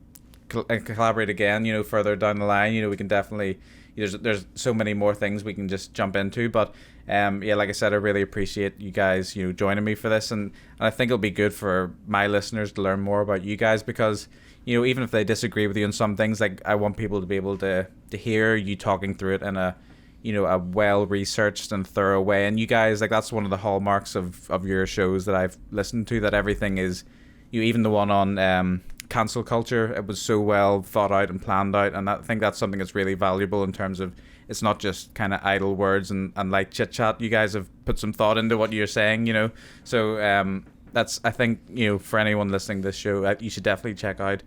collaborate again, you know, further down the line. You know, we can definitely, there's so many more things we can just jump into. But like I said, I really appreciate you guys, you know, joining me for this, and I think it'll be good for my listeners to learn more about you guys, because, you know, even if they disagree with you on some things, like I want people to be able to hear you talking through it in a, you know, a well-researched and thorough way. And you guys, like, that's one of the hallmarks of your shows that I've listened to, that everything is, you know, even the one on cancel culture, it was so well thought out and planned out. And I think that's something that's really valuable in terms of, it's not just kind of idle words and like chit-chat. You guys have put some thought into what you're saying, you know. So, that's, I think, for anyone listening to this show, you should definitely check out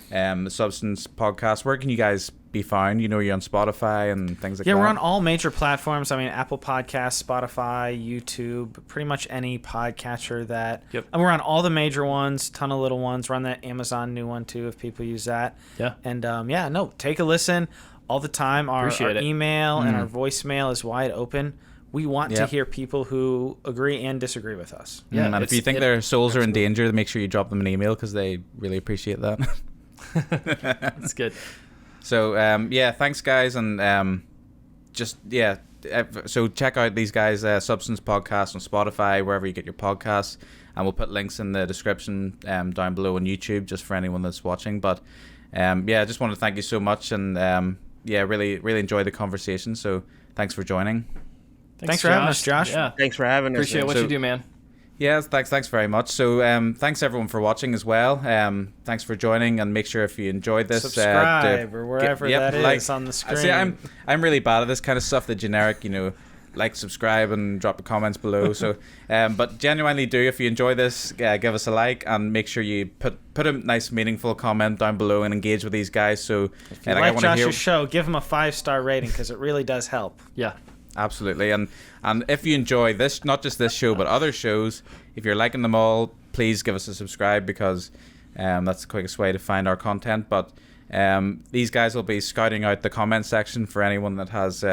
the Substance podcast. Where can you guys be found? You're on Spotify and things like that. Yeah, we're on all major platforms. I mean, Apple Podcasts, Spotify, YouTube, pretty much any podcatcher that. Yep. And we're on all the major ones, ton of little ones. We're on that Amazon new one too, if people use that. Yeah. And take a listen all the time. Our email and our voicemail is wide open. We want to hear people who agree and disagree with us. Yeah, and if you think their souls are in danger, make sure you drop them an email because they really appreciate that. That's good. So thanks guys, and so check out these guys' Substance podcast on Spotify, wherever you get your podcasts, and we'll put links in the description down below on YouTube just for anyone that's watching. But I just want to thank you so much, and really enjoyed the conversation. So thanks for joining. Thanks for having us, Josh. Yeah, thanks for having us. Appreciate what you do, man. Yeah, thanks very much. So thanks everyone for watching as well. Thanks for joining, and make sure if you enjoyed this, subscribe or wherever that is on the screen. See, I'm really bad at this kind of stuff, the generic, like, subscribe and drop the comments below. So but genuinely do, if you enjoy this, give us a like, and make sure you put a nice meaningful comment down below and engage with these guys. So if you like Josh's show, give him a 5-star rating because it really does help. Yeah. Absolutely, and if you enjoy this, not just this show but other shows, if you're liking them all, please give us a subscribe, because that's the quickest way to find our content. But these guys will be scouting out the comment section for anyone that has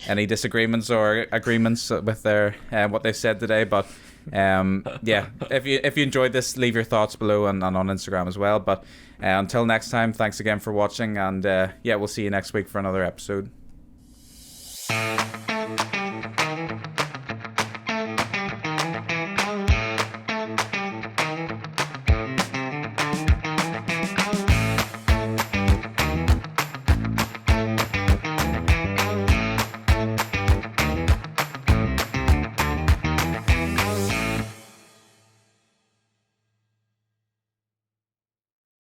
any disagreements or agreements with their what they've said today. But if you enjoyed this, leave your thoughts below and on Instagram as well. But until next time, thanks again for watching, and we'll see you next week for another episode.